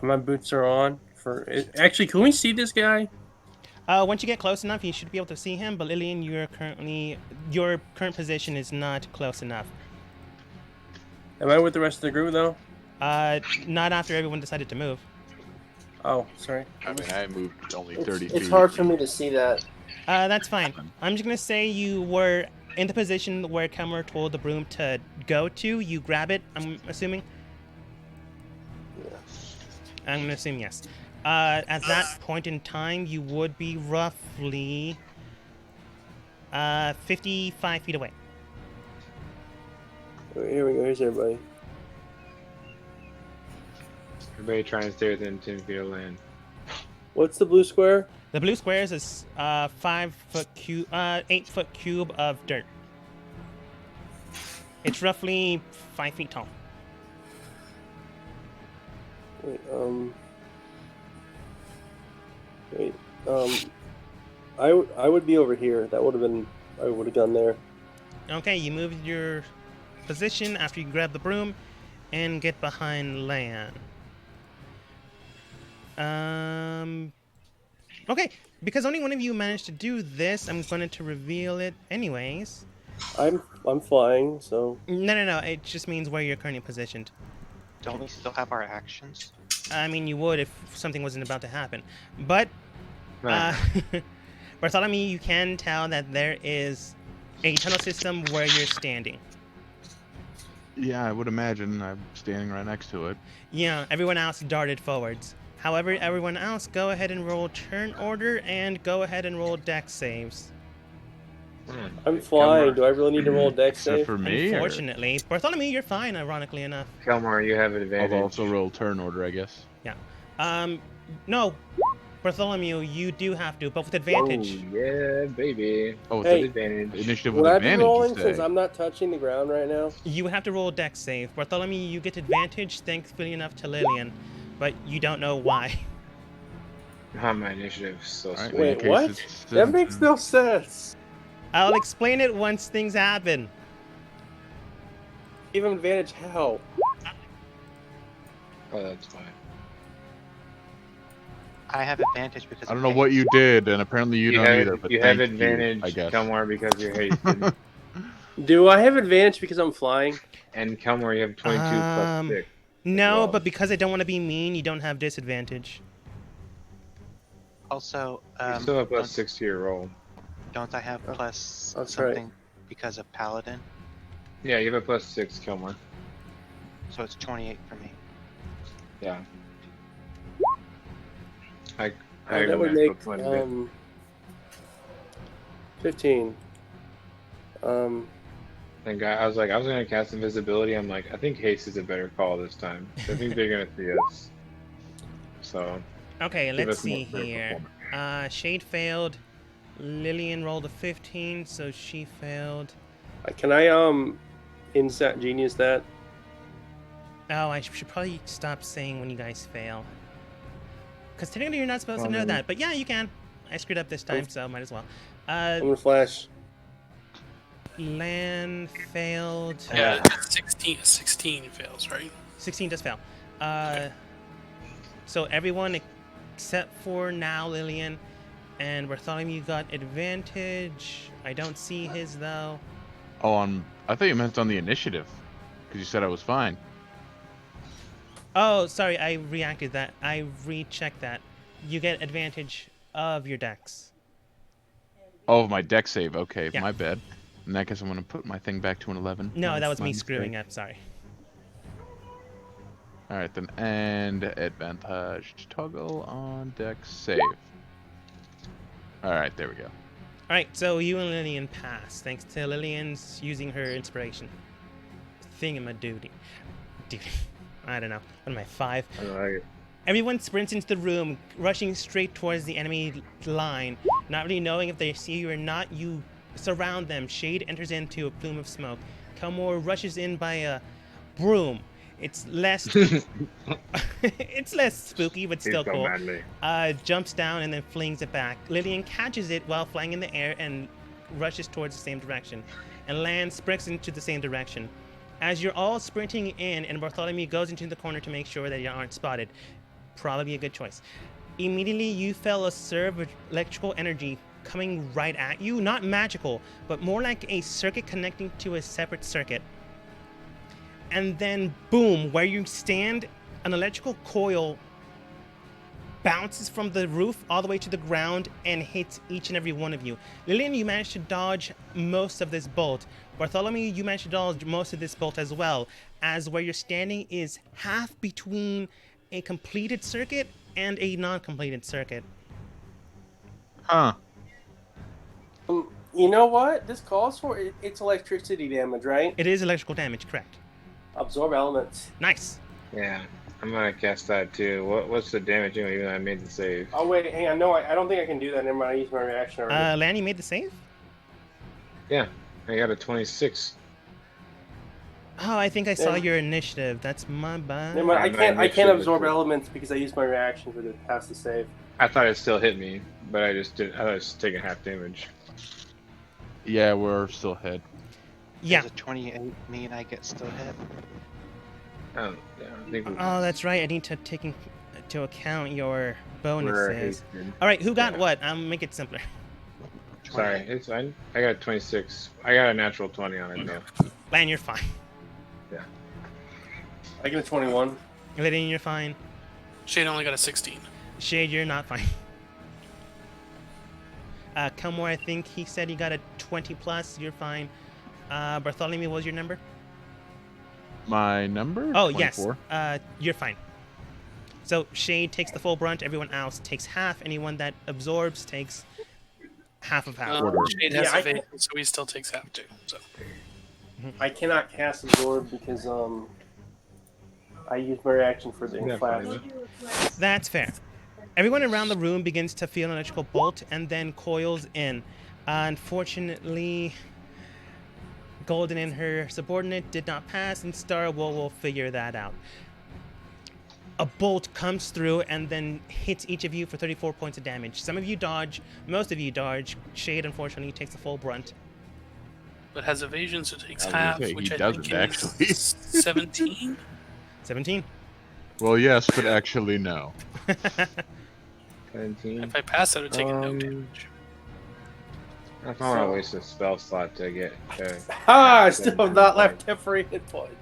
My boots are on. Actually, can we see this guy? Once you get close enough, you should be able to see him. But Lillian, your current position is not close enough. Am I with the rest of the group though? Not after everyone decided to move. Oh, sorry. I mean, I moved only 30 feet. It's hard for me to see that. That's fine. I'm just gonna say you were in the position where Kelmer told the broom to go to. You grab it. I'm assuming. I'm gonna assume yes. At that point in time, you would be roughly 55 feet away. Wait, here we go. Here's everybody. Everybody try and stay within 10 feet of land. What's the blue square? The blue squares is 8-foot cube of dirt. It's roughly 5 feet tall. Wait, I would be over here. That would have been. I would have gone there. Okay, you move your position after you grab the broom and get behind Lan. Okay, because only one of you managed to do this, I'm going to reveal it anyways. I'm flying, so No, it just means where you're currently positioned. Don't we still have our actions? I mean, you would if something wasn't about to happen. But, Bartholomew, you can tell that there is a tunnel system where you're standing. Yeah, I would imagine. I'm standing right next to it. Yeah, everyone else darted forwards. However, everyone else, go ahead and roll turn order and go ahead and roll dex saves. I'm flying. Do I really need to roll a dex Except save? for me. or- Unfortunately, Bartholomew, you're fine. Ironically enough. Kelmar, you have I'll advantage. also roll turn order, I guess. No, Bartholomew, you do have to, but with advantage. Oh, yeah, baby. Oh, it's Hey. an Advantage. initiative Would with I be advantage. rolling you since say. I'm not touching the ground right now? You would have to roll a dex save. Bartholomew, you get advantage, thankfully enough to Lillian, but you don't know why. My initiative is so All right, sweet. Wait, in case what? it's- That makes no sense. I'll explain it once things happen. Give him advantage how? Oh, that's fine. I have advantage because I don't of know haste. what you did, and apparently you don't have, either. But you have thank advantage, I guess. Kelmar, because you're hasted. Do I have advantage because I'm flying? And Kelmar, you have 22 plus 6. No, well. but because I don't want to be mean, you don't have disadvantage. Also, You still have plus 6 to your roll. don't I have plus that's right. something because of Paladin? Yeah, you have a plus 6, Kelmar. So it's 28 for me. Yeah. I have that a would natural make 20. 15. And I was like, I was gonna cast invisibility. I'm like, I think haste is a better call this time. I think they're gonna see us. So Okay, give let's us more see clear here. performance. Shade failed. Lillian rolled a 15, so she failed. Can I Instant Genius that? Oh, I should probably stop saying when you guys fail. Because technically you're not supposed to know then- that. But yeah, you can. I screwed up this time, so might as well. I'm gonna flash. Lan failed. Yeah, 16 fails, right? 16 does fail. So everyone except for now Lillian and Bartholomew got advantage. I don't see his though. Oh, I thought you meant on the initiative, because you said I was fine. Oh, sorry, I reacted that. I rechecked that. You get advantage of your dex. Oh, my deck save. Okay, Yeah. my bad. In that case, I'm gonna put my thing back to an 11. No, that was me mistake. screwing up. Sorry. All right then, and advantage toggle on deck save. All right, there we go. All right, so you and Lillian pass thanks to Lillian's using her inspiration. Thingamadoody. Dude, I don't know. What am I, 5? I like it. Everyone sprints into the room, rushing straight towards the enemy line. Not really knowing if they see you or not, you surround them. Shade enters into a plume of smoke. Kelmore rushes in by a broom. It's less it's less spooky, but still He's so cool. mad at me. Jumps down and then flings it back. Lillian catches it while flying in the air and rushes towards the same direction. And Lan sprints into the same direction. As you're all sprinting in, and Bartholomew goes into the corner to make sure that you aren't spotted. Probably a good choice. Immediately, you feel a surge of electrical energy coming right at you. Not magical, but more like a circuit connecting to a separate circuit. And then, boom, where you stand, an electrical coil bounces from the roof all the way to the ground and hits each and every one of you. Lillian, you managed to dodge most of this bolt. Bartholomew, you managed to dodge most of this bolt as well, as where you're standing is half between a completed circuit and a non-completed circuit. Huh. You know what? This calls for it's electricity damage, right? It is electrical damage, correct? Absorb elements. Nice. Yeah, I'm gonna cast that too. What's the damage anyway? Even though I made the save. Oh wait, hang on. No, I don't think I can do that. Never mind. I used my reaction already. Lan, you made the save? Yeah, I got a 26. Oh, I think I saw Yeah. your initiative. That's my bad. Never mind. I my can't initiative absorb was- elements because I used my reaction for the pass the save. I thought it still hit me, but I just did. I thought it was taking half damage. Yeah, we're still hit. Yeah. Does a 28 mean I get still hit? I think Oh, that's right. I need to take into account your we're bonuses. hasted. All right, who got Yeah. what? I'll make it simpler. Sorry, 28. it's fine. I got a 26. I got a natural 20 on it though. Lan, you're fine. I get a 21. Lillian, you're fine. Shade only got a 16. Shade, you're not fine. Kelmore, I think he said he got a 20 plus. You're fine. Bartholomew, what was your number? My number? Oh, 24. yes. You're fine. So Shade takes the full brunt. Everyone else takes half. Anyone that absorbs takes half of half. Order. Shade has Yeah, I evasion, so he still takes half too. So I cannot cast absorb because I used my reaction for the Yeah, flash. fine. That's fair. Everyone around the room begins to feel an electrical bolt and then coils in. Unfortunately, Golden and her subordinate did not pass, and Star will figure that out. A bolt comes through and then hits each of you for 34 points of damage. Some of you dodge, most of you dodge. Shade, unfortunately, takes the full brunt. but has evasion, so takes I was gonna half, say, which he I doesn't, think actually. is 17. 17. Well, yes, but actually no. 17. If I pass it, I would take no Um, damage. I don't want to waste a spell slot to get. I still have not left every hit point.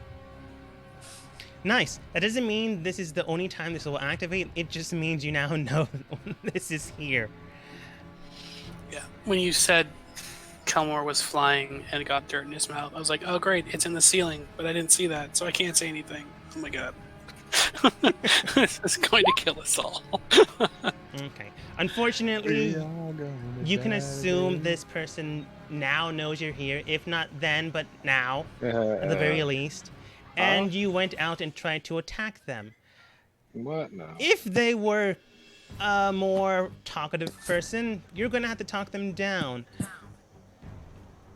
Nice. That doesn't mean this is the only time this will activate. It just means you now know this is here. Yeah. When you said Kelmore was flying and got dirt in his mouth, I was like, oh great, it's in the ceiling, but I didn't see that, so I can't say anything. Oh my god. This is going to kill us all. Okay. Unfortunately, We are gonna you can die assume today. this person now knows you're here, if not then, but now, at the very Uh, least. Huh? And you went out and tried to attack them. what? No. If they were a more talkative person, you're gonna have to talk them down.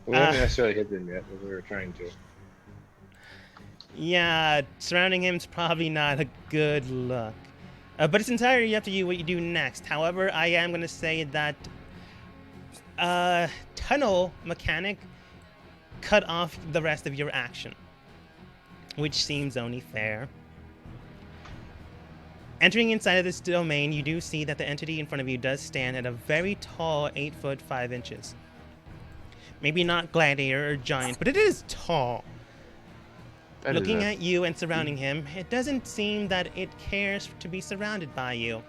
We haven't Uh, necessarily hit them yet, but we were trying to. Yeah, surrounding him's probably not a good look. But it's entirely up to you what you do next. However, I am going to say that tunnel mechanic cut off the rest of your action, which seems only fair. Entering inside of this domain, you do see that the entity in front of you does stand at a very tall 8 foot 5 inches. Maybe not gladiator or giant, but it is tall. That is Looking a- at you and surrounding him, it doesn't seem that it cares to be surrounded by you.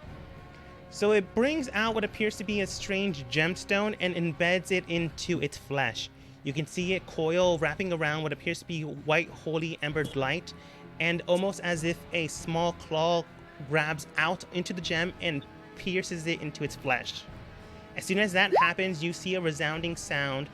So it brings out what appears to be a strange gemstone and embeds it into its flesh. You can see it coil, wrapping around what appears to be white, holy, embered light, and almost as if a small claw grabs out into the gem and pierces it into its flesh. As soon as that happens, you see a resounding sound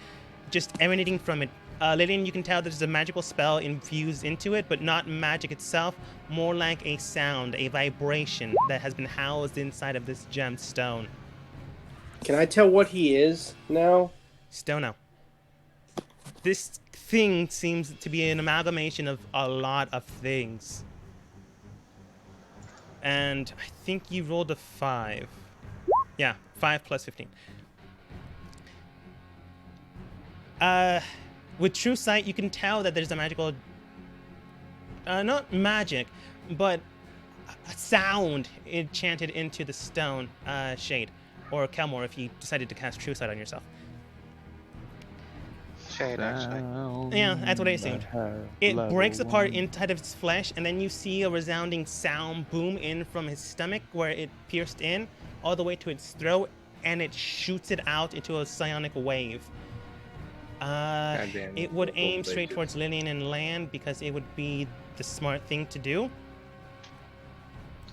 just emanating from it. Lillian, you can tell there's a magical spell infused into it, but not magic itself, more like a sound, a vibration that has been housed inside of this gemstone. Can I tell what he is now? Stono. This thing seems to be an amalgamation of a lot of things. And I think you rolled a 5. Yeah, 5 plus 15. With True Sight, you can tell that there's a magical, not magic, but a sound enchanted into the stone, Shade, or Kelmore if you decided to cast True Sight on yourself. Shade, actually. Yeah, that's what I assumed. Sound It level breaks apart one. inside of his flesh, and then you see a resounding sound boom in from his stomach where it pierced in, all the way to its throat, and it shoots it out into a psionic wave. Goddamn, It would those aim straight bitches. towards Lillian and land because it would be the smart thing to do.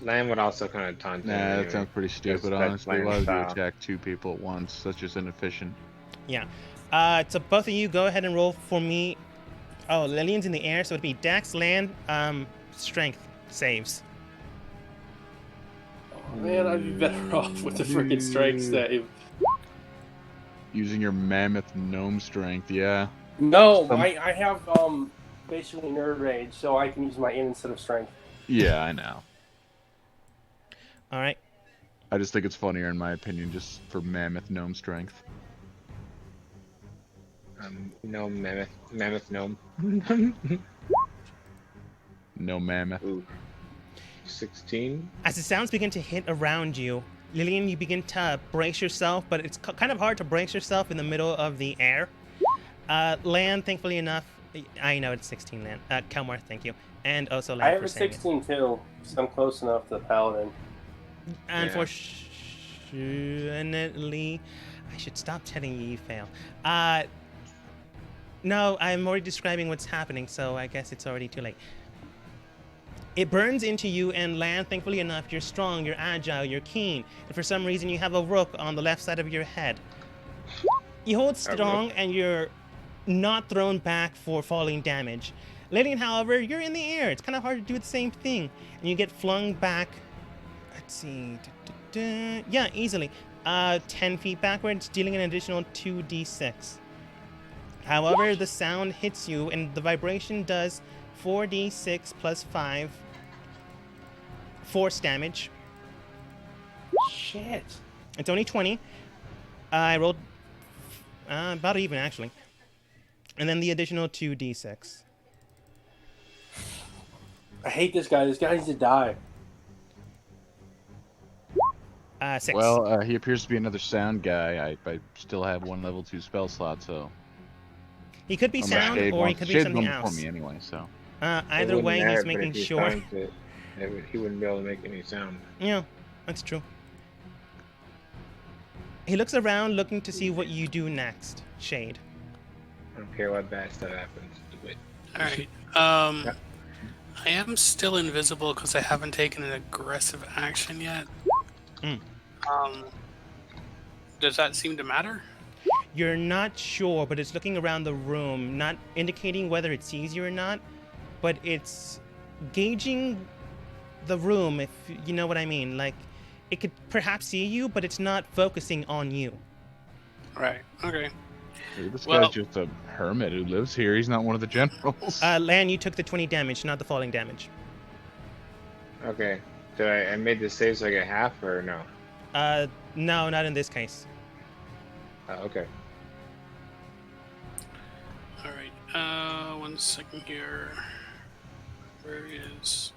Lamb would also kind of taunt him. Nah, anyway. that sounds pretty stupid, that's honestly. Lamb's Why would you style. attack two people at once? That's just inefficient. Yeah. So both of you go ahead and roll for me. Oh, Lillian's in the air, so it'd be Dex, land, strength saves. Oh, man, I'd be better off with the freaking strength save. Using your mammoth gnome strength, yeah. No, Um, I have basically nerd rage, so I can use my in instead of strength. Yeah, I know. All right. I just think it's funnier, in my opinion, just for mammoth gnome strength. No mammoth gnome. No mammoth. Ooh. 16. As the sounds begin to hit around you, Lillian, you begin to brace yourself, but it's kind of hard to brace yourself in the middle of the air. Land, thankfully enough, I know it's 16, Land. Kelmar, thank you. And also Land I have for a saying it. 16 too, so I'm close enough to the paladin. Unfortunately, I should stop telling you you fail. No, I'm already describing what's happening, so I guess it's already too late. It burns into you and land, thankfully enough, you're strong, you're agile, you're keen, and for some reason you have a rook on the left side of your head. You hold strong and you're not thrown back for falling damage. Lillian, however, you're in the air. It's kind of hard to do the same thing, and you get flung back. Let's see. Yeah, easily. 10 feet backwards, dealing an additional 2d6. However, the sound hits you, and the vibration does 4d6 plus 5 force damage. Shit. It's only 20. I rolled about even, actually. And then the additional 2d6. I hate this guy. This guy needs to die. 6. Well, he appears to be another sound guy. I still have one level 2 spell slot, so... He could be Unless sound, Shade or he wants- could be Shade's something one before else. me anyway, so... Either way, he's making sure. He wouldn't be able to make any sound. Yeah, that's true. He looks around, looking to see what you do next, Shade. I don't care what bad stuff happens. Do it. All right. I am still invisible because I haven't taken an aggressive action yet. Mm. Does that seem to matter? You're not sure, but it's looking around the room, not indicating whether it sees you or not, but it's gauging the room, if you know what I mean. Like, it could perhaps see you, but it's not focusing on you. Right. Okay. Maybe this Well- guy's just a hermit who lives here. He's not one of the generals. Lan, you took the 20 damage, not the falling damage. Okay. Did I made the save so I get half or no? No, not in this case. Okay. All right. 1 second here. Where is?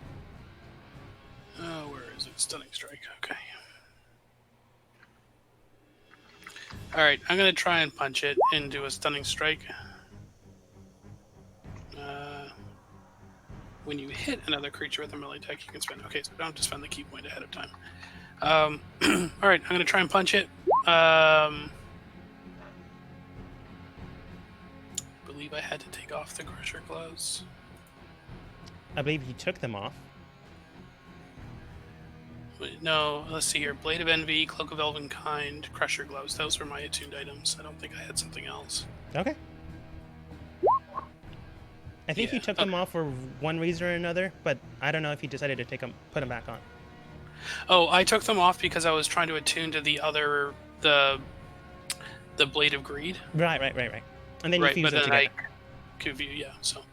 Oh, where is it? Stunning strike. Okay. All right. I'm gonna try and punch it and do a stunning strike. When you hit another creature with a melee attack, you can spend. Okay, so I don't have to spend the key point ahead of time. All right. I'm gonna try and punch it. Believe I had to take off the crusher gloves. I believe you took them off. Wait, no, let's see here. Blade of Envy, Cloak of Elvenkind, Crusher Gloves. Those were my attuned items. I don't think I had something else. Okay. I think you Yeah, took them off for one reason or another, but I don't know if you decided to put them back on. Oh, I took them off because I was trying to attune to the other, the Blade of Greed. Right. And then you Right, fuse but them then together. I could view, yeah, so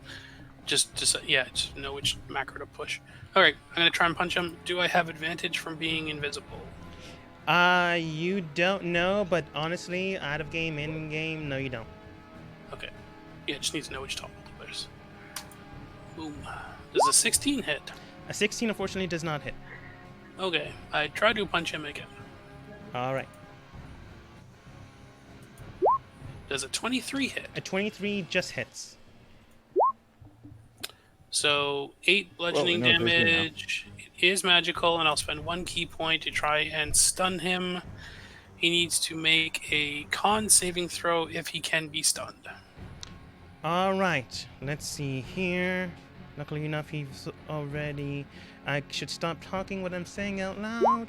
just know which macro to push. All right, I'm gonna try and punch him. Do I have advantage from being invisible? You don't know, but honestly, out of game, in game, no, you don't. Okay, yeah, just need to know which top multipliers. Boom. Does a 16 hit? A 16 unfortunately does not hit. Okay, I try to punch him again. All right. Does a 23 hit? A 23 just hits. So 8 bludgeoning Well, we know there's no. damage. It is magical, and I'll spend 1 key point to try and stun him. He needs to make a con saving throw if he can be stunned. All right. Let's see here. Luckily enough, he's already... I should stop talking what I'm saying out loud.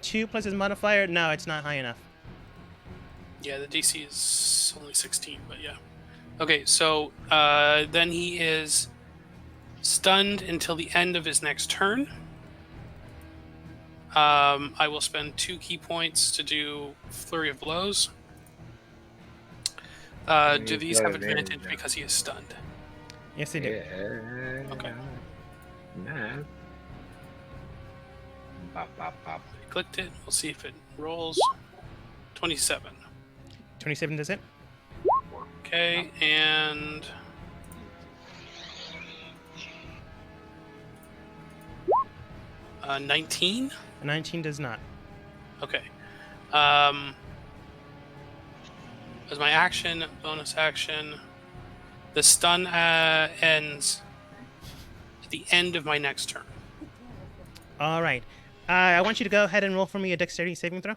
2 plus his modifier. No, it's not high enough. Yeah, the DC is only 16, but yeah. Okay, so then he is stunned until the end of his next turn. I will spend 2 key points to do Flurry of Blows. Do these have advantage because he is stunned? Yes, they do. Yeah. Okay. Nah. Bop, bop, bop. I clicked it. We'll see if it rolls. 27. 27 does it. Okay, and 19. A 19 does not. Okay. As my action, bonus action, the stun ends at the end of my next turn. All right. I want you to go ahead and roll for me a dexterity saving throw.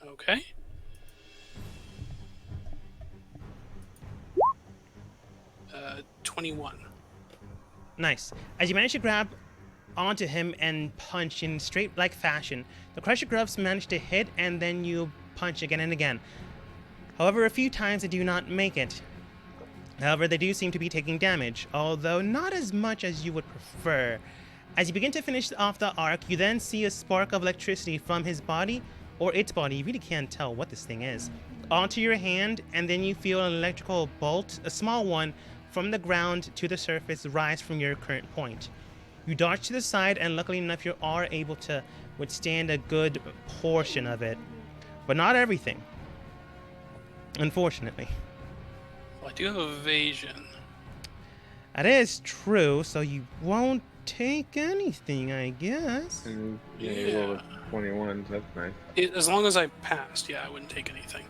Okay. Uh, 21. Nice. As you manage to grab onto him and punch in straight-like fashion, the Crusher Gloves manage to hit, and then you punch again and again. However, a few times they do not make it. However, they do seem to be taking damage, although not as much as you would prefer. As you begin to finish off the arc, you then see a spark of electricity from his body, or its body, you really can't tell what this thing is, onto your hand, and then you feel an electrical bolt, a small one, from the ground to the surface rise from your current point. You dodge to the side, and luckily enough, you are able to withstand a good portion of it, but not everything, unfortunately. Well, I do have evasion. That is true, so you won't take anything, I guess. And Yeah. you roll a 21, so that's nice. As long as I passed, yeah, I wouldn't take anything.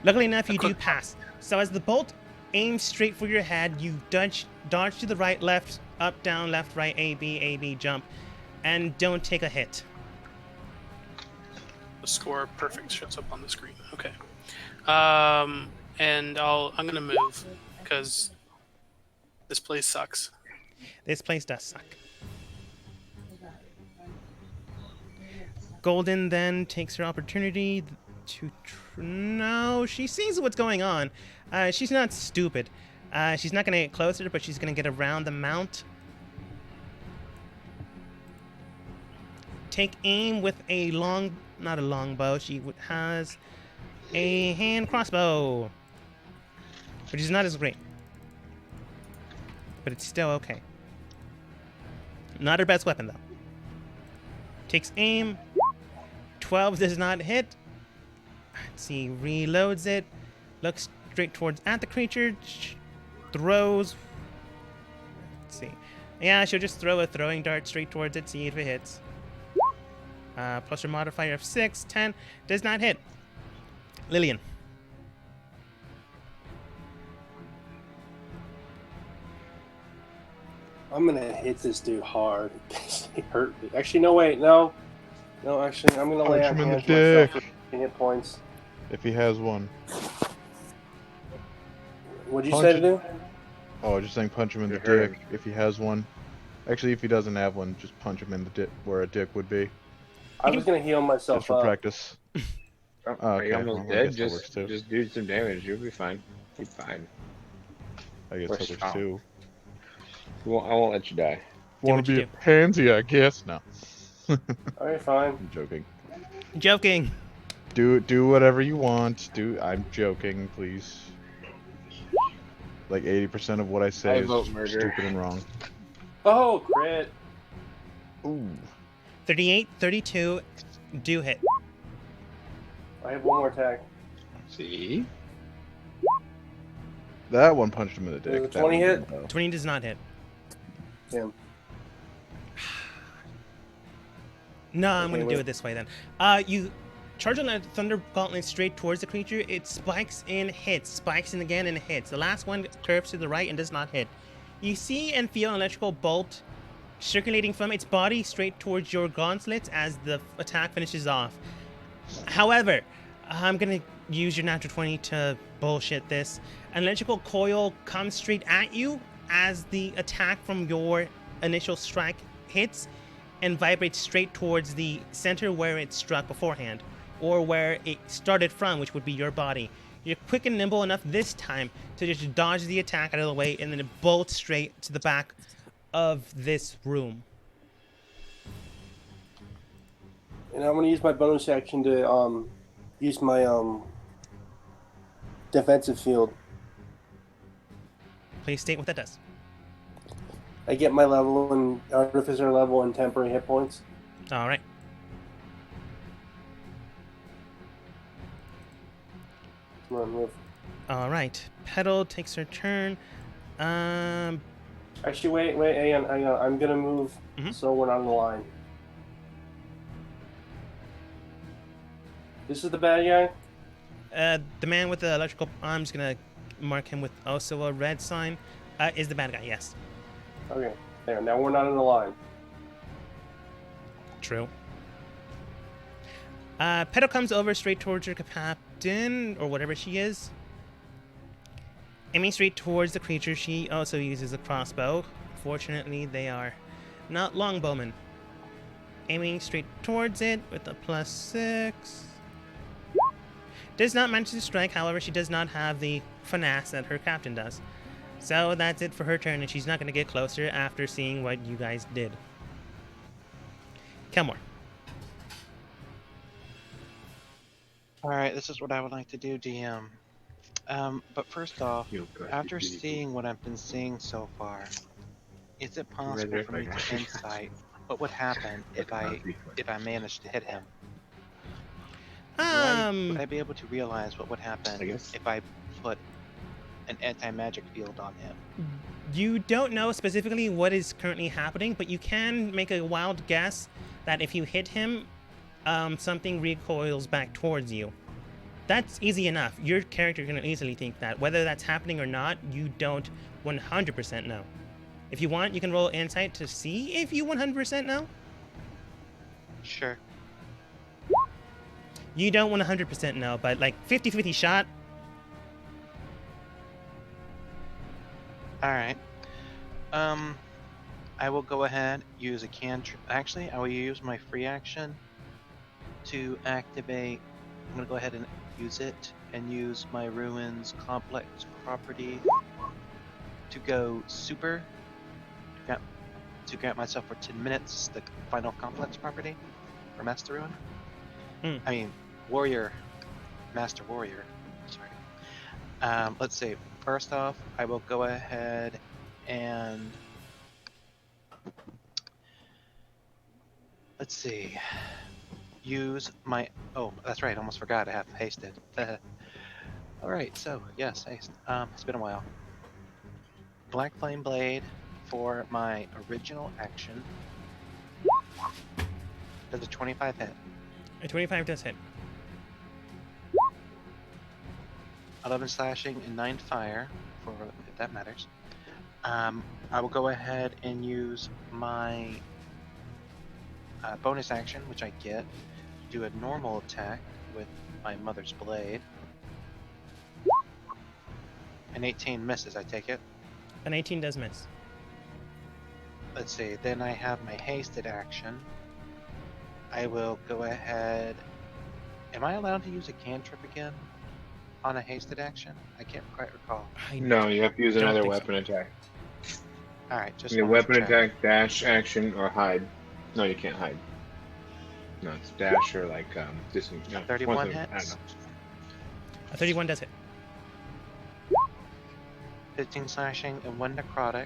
Luckily enough, you do quick- pass. So as the bolt aims straight for your head, you dodge to the right, left, up, down, left, right, A, B, jump, and don't take a hit. The score perfect shows up on the screen. Okay. And I'm gonna move because this place sucks. This place does suck. Golden then takes her opportunity to. No, she sees what's going on. She's not stupid. She's not gonna get closer, but she's gonna get around the mount. Take aim with a long, not a long bow. She has a hand crossbow, which is not as great, but it's still okay. Not her best weapon though. Takes aim. 12 does not hit. Let's see, reloads it. Looks straight towards at the creature. Throws. Let's see. Yeah, she'll just throw a throwing dart straight towards it, see if it hits. Plus her modifier of 6, 10. Does not hit. Lillian. I'm gonna hit this dude hard. He hurt me. Actually, no, wait, no. No, actually, I'm gonna lay Punch on him in the hands myself dick. for hit points. If he has one. What'd you Punch say to it. do? Oh, just saying punch him in the You heard dick if he has one. Actually, if he doesn't have one, just punch him in the dick where a dick would be. I was gonna heal myself Just for up. practice. Oh, are you okay, almost well, I dead? guess that works too. Just do some damage. You'll be fine. You're fine. I guess We're that works strong. too. I won't let you die. Want what to you be a pansy, I guess? No. Alright, fine. I'm joking. Joking. Do whatever you want. I'm joking, please. Like 80% of what I say I is vote murder. stupid and wrong. Oh, crit. Ooh. 38, 32 do hit. I have one more attack. See? That one punched him in the dick. Does a That 20 one hit? didn't, though. 20 does not hit. Damn. No, I'm Okay, gonna do wait. it this way then. You charge on a thunder gauntlet straight towards the creature. It spikes and hits, spikes in again and hits. The last one curves to the right and does not hit. You see and feel an electrical bolt circulating from its body straight towards your gauntlets as the attack finishes off. However, I'm gonna use your natural 20 to bullshit this. An electrical coil comes straight at you as the attack from your initial strike hits and vibrates straight towards the center where it struck beforehand, or where it started from, which would be your body. You're quick and nimble enough this time to just dodge the attack out of the way, and then it bolts straight to the back of this room. And I'm gonna use my bonus action to use my defensive field. Please state what that does. I get my level and artificer level and temporary hit points. All right. Come on, move. All right. Petal takes her turn. Actually, wait, hang on. I'm gonna move Mhm. so we're not in the line. This is the bad guy? The man with the electrical, I'm just gonna mark him with also a red sign, is the bad guy, yes. Okay, there. Now we're not in the line. True. Petal comes over straight towards your captain, or whatever she is. Aiming straight towards the creature, she also uses a crossbow. Fortunately, they are not longbowmen. Aiming straight towards it with a +6. Does not manage to strike, however, she does not have the finesse that her captain does. So that's it for her turn, and she's not going to get closer after seeing what you guys did. Kelmore. Alright, this is what I would like to do, DM. But first off, after seeing what I've been seeing so far, is it possible for me to insight what would happen if I managed to hit him? Would I be able to realize what would happen I guess. if I put an anti-magic field on him? You don't know specifically what is currently happening, but you can make a wild guess that if you hit him, something recoils back towards you. That's easy enough. Your character can easily think that. Whether that's happening or not, you don't 100% know. If you want, you can roll insight to see if you 100% know. Sure. You don't 100% know, but like 50-50 shot. Alright. I will go ahead, use a cantrip. Actually, I will use my free action to activate, I'm going to go ahead and use it and use my ruins complex property to go super to grant myself for 10 minutes the final complex property for Master Ruin. I mean, Warrior, Master Warrior. Sorry. Let's see. First off, I will go ahead and let's see. Use my. Oh, that's right. I almost forgot. I have hasted. All right. So yes, haste. It's been a while. Black Flame Blade for my original action. Does a 25 hit? A 25 does hit. 11 slashing and 9 fire, for if that matters. I will go ahead and use my bonus action, which I get, do a normal attack with my Mother's Blade. An 18 misses, I take it. An 18 does miss. Let's see, then I have my hasted action. I will go ahead. Am I allowed to use a cantrip again on a hasted action? I can't quite recall. No, you have to use Don't another think so. weapon attack. Alright, just Your wanted to weapon check. attack, dash, action, or hide. No, you can't hide. No, it's dash or like just no, 31 one of them. I hits. don't know. A 31 does hit. 15 slashing and 1 necrotic.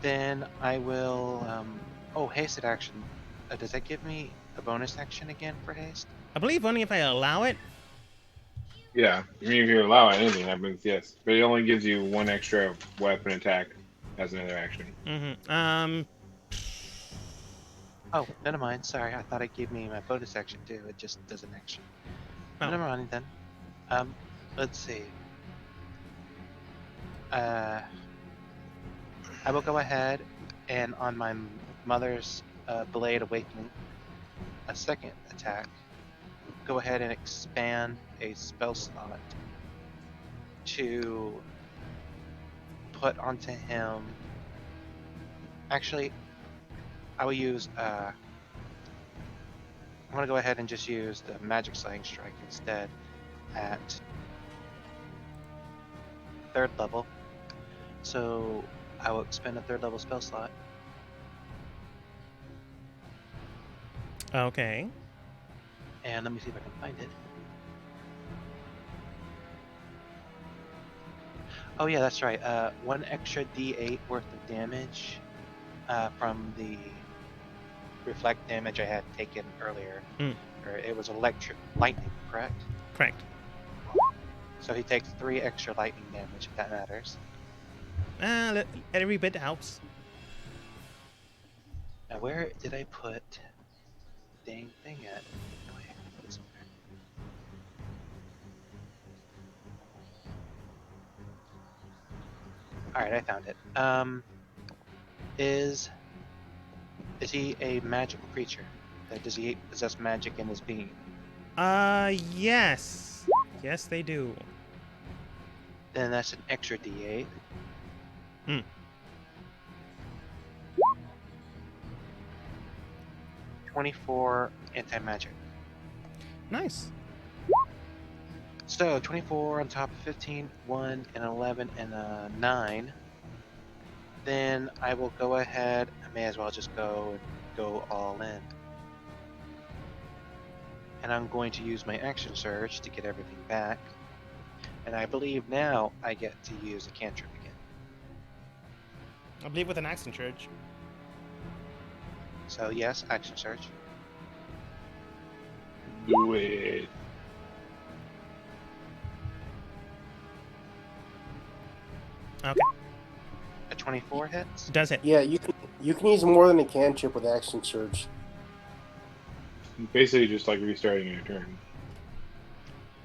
Then I will. Oh, hasted action. Does that give me a bonus action again for haste? I believe only if I allow it. Yeah, I mean if you allow it, anything happens, yes. But it only gives you one extra weapon attack as another action. Mm-hmm. Oh, never mind. Sorry, I thought it gave me my bonus action too. It just does an action. Oh. Never mind then. Let's see. I will go ahead and on my Mother's Blade Awakening, a second attack, go ahead and expand a spell slot to put onto him. Actually, I will use. I'm gonna go ahead and just use the Magic Slaying Strike instead at 3rd level. So I will expend a 3rd level spell slot. Okay. And let me see if I can find it. Oh yeah, that's right. 1 extra D8 worth of damage from the reflect damage I had taken earlier. Or it was electric lightning, correct? Correct. So he takes 3 extra lightning damage, if that matters. Every bit helps. Now where did I put the dang thing at? Oh, yeah, it's over there. Alright, I found it. Is he a magical creature? Does he possess magic in his being? Yes. Yes, they do. Then that's an extra D8. 24 anti-magic. Nice. So 24 on top of 15, 1 and 11 and a 9. Then I will go ahead. I may as well just go all in. And I'm going to use my action surge to get everything back. And I believe now I get to use a cantrip again. I believe with an action surge. So yes, action surge. Do it. Okay. A 24 hits. Does hit. Yeah, you can use more than a cantrip with action surge. Basically just like restarting your turn.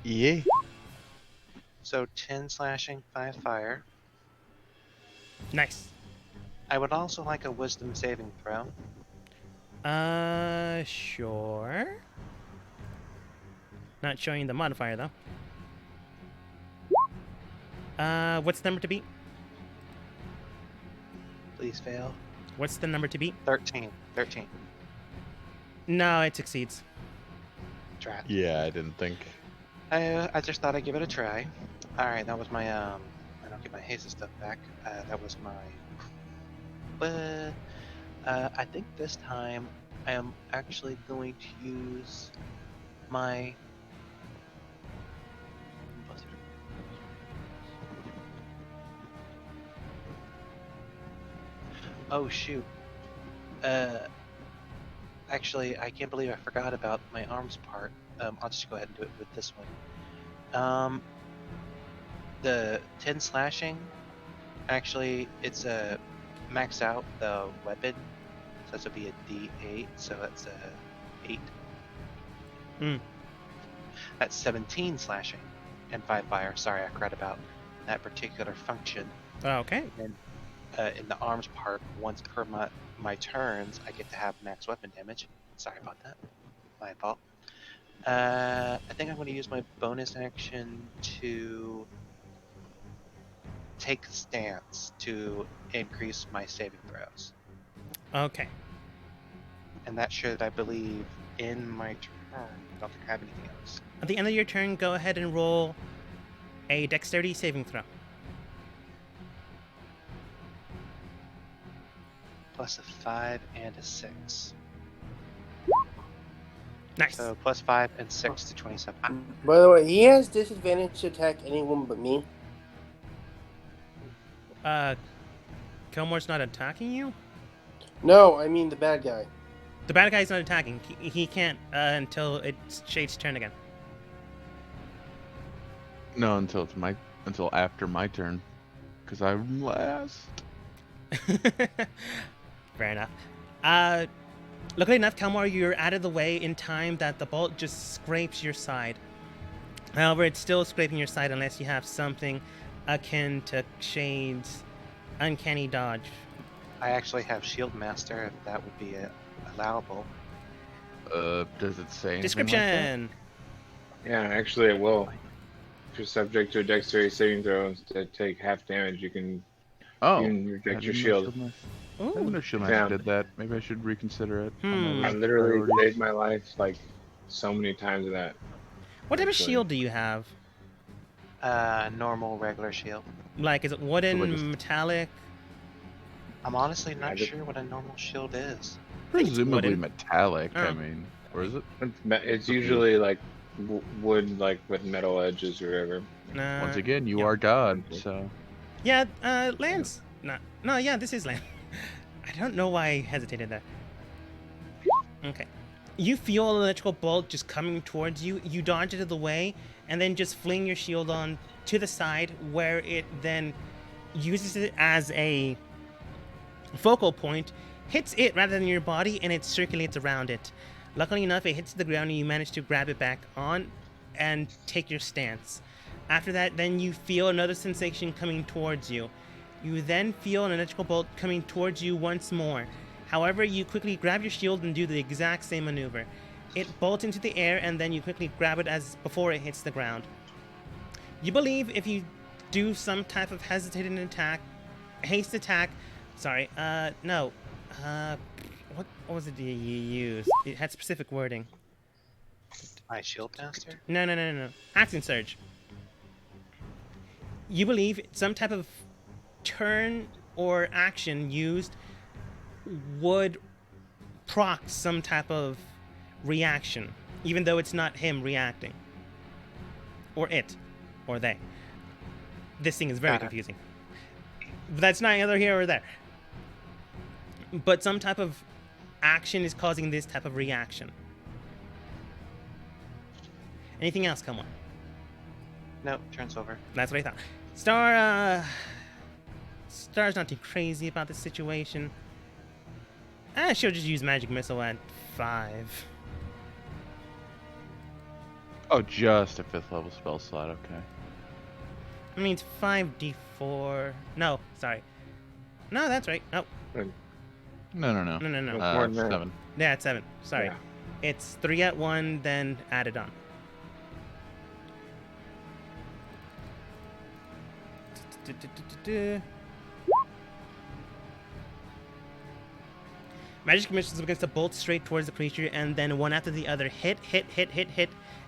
Yay. So 10 slashing, 5 fire. Nice. I would also like a wisdom saving throw. Sure. Not showing the modifier though. What's the number to beat? Please fail. What's the number to beat? 13. 13. No, it succeeds. Drat. Yeah, I didn't think. I just thought I'd give it a try. All right, that was my I don't get my haste stuff back. That was my. I think this time I am actually going to use my. Oh shoot. Actually, I can't believe I forgot about my arms part. I'll just go ahead and do it with this one. The 10 slashing, actually, it's a max out the weapon, so this would be a D8, so that's a 8. Hmm. That's 17 slashing and 5 fire. Sorry, I forgot about that particular function. Okay. And in the arms part, once per my turns, I get to have max weapon damage. Sorry about that. My fault. I think I'm going to use my bonus action to take a stance to increase my saving throws. Okay. And that should, I believe, end my turn. I don't think I have anything else. At the end of your turn, go ahead and roll a dexterity saving throw. Plus a 5 and a 6. Nice. So plus 5 and 6 to 27. By the way, he has disadvantage to attack anyone but me. Kilmore's not attacking you? No, I mean the bad guy. The bad guy's not attacking. He can't until it's Shade's turn again. No, until after my turn, because I'm last. Fair enough. Luckily enough, Kelmore, you're out of the way in time that the bolt just scrapes your side. However, it's still scraping your side unless you have something akin to Shade's uncanny dodge. I actually have Shield Master, if that would be allowable. Does it say anything Description. Yeah, actually it will. If you're subject to a dexterity saving throw that take half damage, you can Like that? you can I reject your didn't know shield. I didn't know Shield Master Yeah. did that. Maybe I should reconsider it. on my Hmm. I list of literally priorities. saved my life like so many times of that. What type of Actually. shield do you have? Normal, regular shield. Like, is it wooden, So we're just- metallic? I'm honestly not I just- sure what a normal shield is. think it's Presumably wooden. metallic. I Oh. mean, or is it? It's usually like wood, like with metal edges or whatever. Once again, you yeah. are God, so. Yeah, Lance. No, yeah, this is Lance. I don't know why I hesitated there. Okay. You feel an electrical bolt just coming towards you. You dodge it out of the way, and then just fling your shield on to the side, where it then uses it as a focal point, hits it rather than your body, and it circulates around it. Luckily enough, it hits the ground, and you manage to grab it back on and take your stance. After that, then you feel another sensation coming towards you. You then feel an electrical bolt coming towards you once more. However, you quickly grab your shield and do the exact same maneuver. It bolts into the air, and then you quickly grab it as before it hits the ground. You believe if you do some type of hesitating attack, haste attack, what was it you used? It had specific wording. My Shield Master? No. Action surge. You believe some type of turn or action used would proc some type of reaction, even though it's not him reacting. Or it. Or they. This thing is very Got it. confusing. But that's neither here or there. But some type of action is causing this type of reaction. Anything else? Come on. No, turns over. That's what I thought. Star's not too crazy about the situation. She'll just use Magic Missile at 5. Oh, just a 5th level spell slot. Okay. I mean, it's 5d4. No, sorry. No, that's right. No. No. No. More than that. 7. Yeah, it's 7. Sorry. Yeah. It's 3 at 1, then added on. Magic Missile begins to bolt straight towards the creature, and then one after the other hit,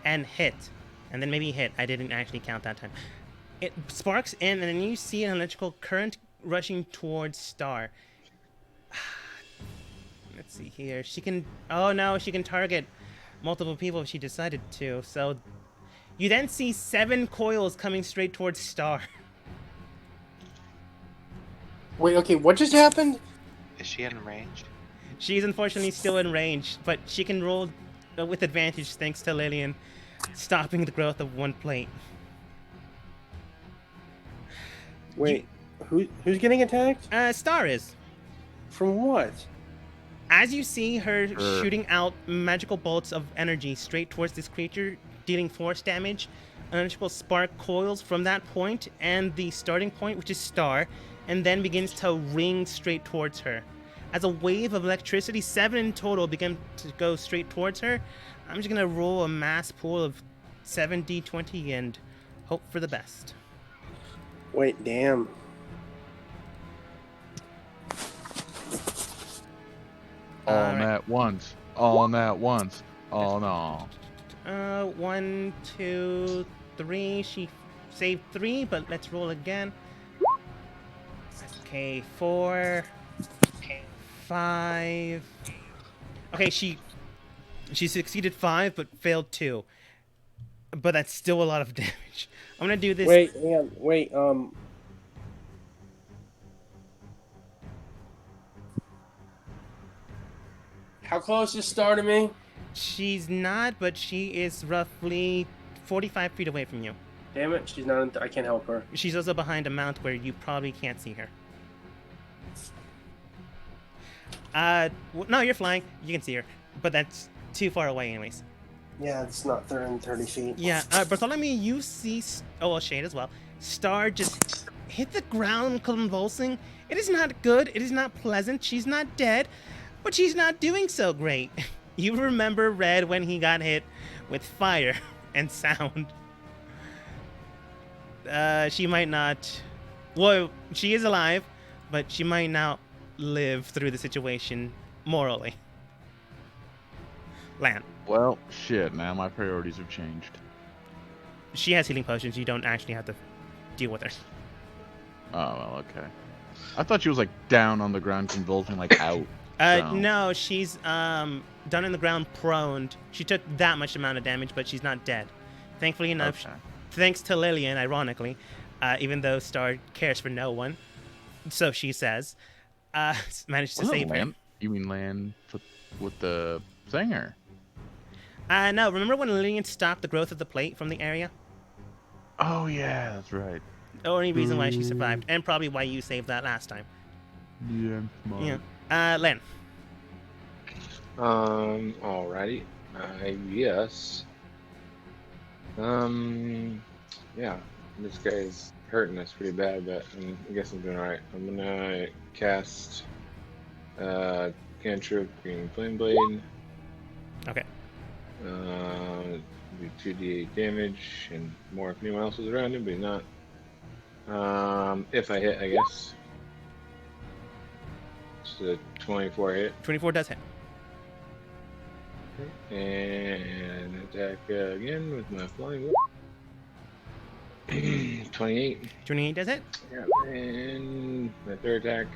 and hit. And then maybe hit. I didn't actually count that time. It sparks in, and then you see an electrical current rushing towards Star. Let's see here. She can... Oh no, she can target multiple people if she decided to. So you then see 7 coils coming straight towards Star. Wait, okay, what just happened? Is she in range? She's unfortunately still in range, but she can roll with advantage thanks to Lillian stopping the growth of one plate. Wait, who's getting attacked? Star is. From what? As you see her shooting out magical bolts of energy straight towards this creature, dealing force damage, an electrical spark coils from that point and the starting point, which is Star, and then begins to ring straight towards her. As a wave of electricity, 7 in total, begin to go straight towards her. I'm just gonna roll a mass pool of 7d20 and hope for the best. Wait, damn. All Alright. at once. All at once. Oh no. 1, 2, 3. She saved 3, but let's roll again. Okay, 4, 5. Okay, she succeeded 5, but failed 2. But that's still a lot of damage. I'm gonna do this. Wait, hang on, wait, how close is Star to me? She's not, but she is roughly 45 feet away from you. Damn it, she's not. I can't help her. She's also behind a mount where you probably can't see her. No, you're flying. You can see her, but that's too far away, anyways. Yeah, it's not 30 feet. Yeah, Bartholomew, you see. Oh, well, Shade as well. Star just hit the ground, convulsing. It is not good. It is not pleasant. She's not dead, but she's not doing so great. You remember Red when he got hit with fire and sound. She might not. Well, she is alive, but she might not live through the situation morally. Lan. Well, shit, man. My priorities have changed. She has healing potions. You don't actually have to deal with her. Oh, well, okay. I thought she was, like, down on the ground convulsing, like, out. So- No, she's down in the ground prone. She took that much amount of damage, but she's not dead. Thankfully enough, Okay. thanks to Lillian, ironically, even though Star cares for no one, so she says, managed to Wasn't save her. Lan? You mean Lan with the singer? No, remember when Lillian stopped the growth of the plate from the area? Oh, yeah, that's right. The only reason why she survived, and probably why you saved that last time. Yeah, I'm smart. Yeah. Len. Alrighty. Yes. Yeah. This guy's hurting us pretty bad, but I guess I'm doing alright. I'm gonna cast cantrip Green Flame Blade. Okay. Do 2d8 damage and more if anyone else was around him, but he's not. If I hit, I guess. It's a 24 hit. 24 does hit. And attack again with my flying whip. 28. 28 does hit. Yeah, and my third attack.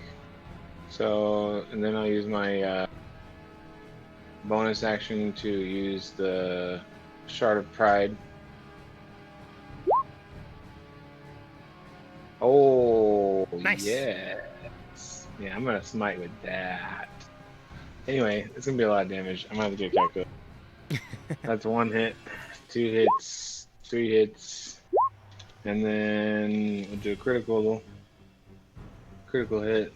So, and then I'll use my bonus action to use the Shard of Pride. Oh, Nice. yes. Yeah, I'm gonna smite with that. Anyway, it's gonna be a lot of damage. I'm gonna have to get a calculator. That's 1 hit, 2 hits, 3 hits, and then we'll do a critical hit,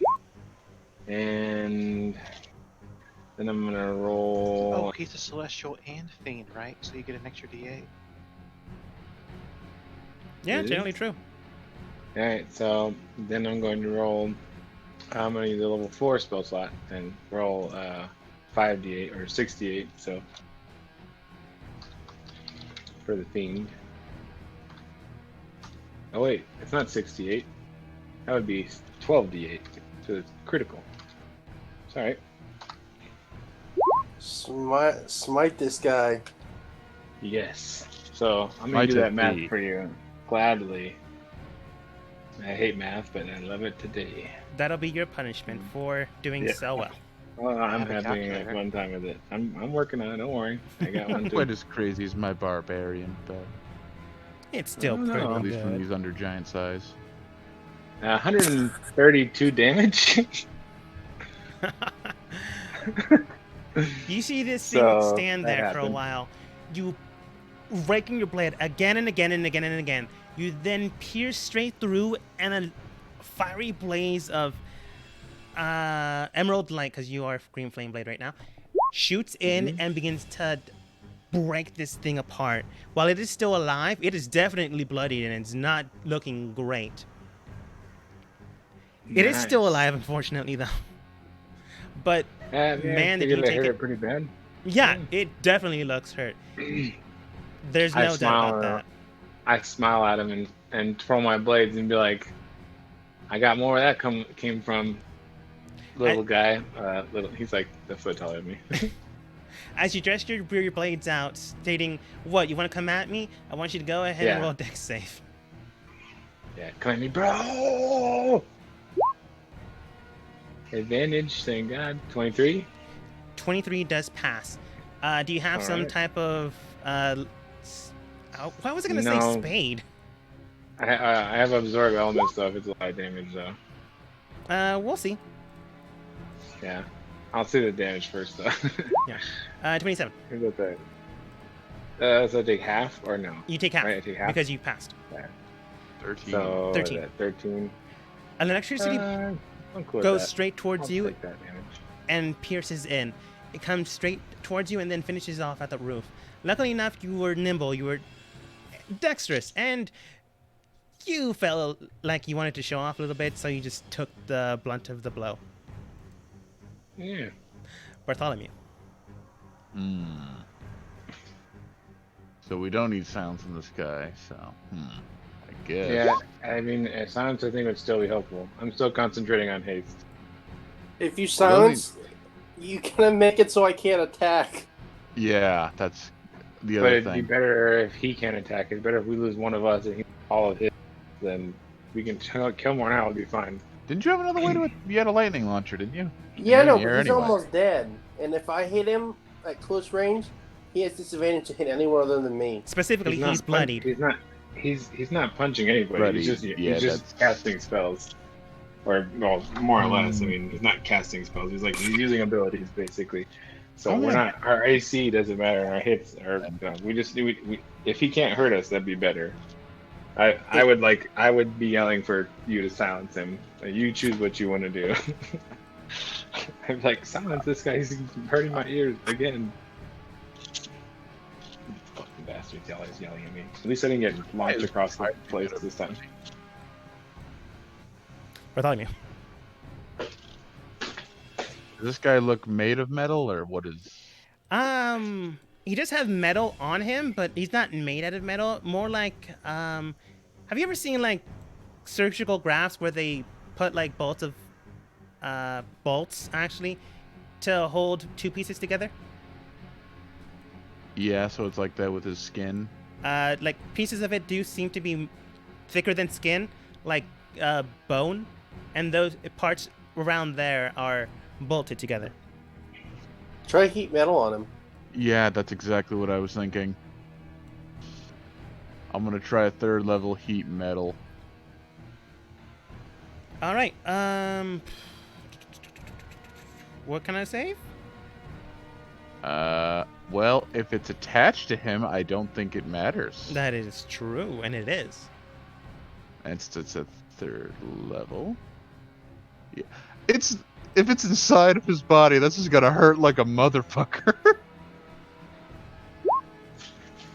and then I'm gonna roll. Oh, he's a celestial and fiend, right? So you get an extra D8. Yeah, Is it? generally true. Alright, so then I'm going to roll. I'm going to use a level 4 spell slot and roll 5d8 or 68. So for the fiend. Oh wait, it's not 68. That would be 12d8. So it's critical. It's alright. Smite this guy. Yes. So I'm gonna Might do that it math be? for you gladly. I hate math, but I love it today. That'll be your punishment for doing Yeah. so well. Well, I'm have a having calculator. one time with it. I'm working on it. Don't worry. I got one Not too. quite as crazy as my barbarian, but It's still Oh, no. pretty at least when good. he's under giant size. 132 damage. You see this So, thing stand that there for a happened. while. You raking your blade again and again and again and again. You then pierce straight through, and a fiery blaze of emerald light, because you are green flame blade right now, shoots in and begins to break this thing apart. While it is still alive, it is definitely bloodied and it's not looking great. It is still Nice. alive, unfortunately, though. But Man, Man, did figured you I take hit it? it pretty bad. yeah, it definitely looks hurt. There's I no doubt about smile, that. I smile at him and twirl my blades and be like, I got more where that came from, little guy. He's like a foot taller than me. As you gesture your blades out, stating, "What, you want to come at me? I want you to go ahead and Yeah. roll dex save." Yeah, come at me, bro. Advantage, thank God. 23. 23 does pass. Do you have some Alright. type of why was I gonna say No. spade? I have absorb element stuff. It's a lot of damage though. We'll see. Yeah, I'll see the damage first though. 27. Here's what that. So I take half or no? You take half Right, I take half. because you passed. 13. So 13. 13. An electricity I'm cool with goes that. straight towards I'll you take that damage. and pierces in. It comes straight towards you and then finishes off at the roof. Luckily enough, you were nimble, you were dexterous, and you felt like you wanted to show off a little bit, so you just took the blunt of the blow. Yeah. Bartholomew. So we don't need silence in the sky, so I guess. Yeah, I mean, silence I think would still be helpful. I'm still concentrating on haste. If you silence, you kind of make it so I can't attack. Yeah, that's the But other it'd be thing. better if he can't attack. It's better if we lose one of us and he all of his. Then we can kill more now. It'll be fine. Didn't you have another way to it? You had a lightning launcher, didn't you? Yeah, no, in the but air he's anyway. almost dead. And if I hit him at close range, he has disadvantage to hit anyone other than me. Specifically, not he's bloodied. He's not punching anybody. Bloody, He's yeah, just that's- casting spells. Or well, more or less. I mean, he's not casting spells. He's using abilities basically. So Oh, we're yeah. not. Our AC doesn't matter. Our hits are. We if he can't hurt us, that'd be better. I would be yelling for you to silence him. You choose what you want to do. I'm like, silence this guy. He's hurting my ears again. Fucking bastards! He's yelling at me. At least I didn't get launched across the place this time. Bartholomew. Does this guy look made of metal, or what is? He does have metal on him, but he's not made out of metal. More like, have you ever seen like surgical grafts where they put like bolts actually to hold two pieces together? Yeah, so it's like that with his skin. Like pieces of it do seem to be thicker than skin, like bone, and those parts around there are bolted together. Try heat metal on him. Yeah, that's exactly what I was thinking. I'm gonna try a 3rd level heat metal. All right. What can I save? Well, if it's attached to him, I don't think it matters. That is true, and it is. It's a 3rd level. Yeah. If it's inside of his body, this is gonna hurt like a motherfucker.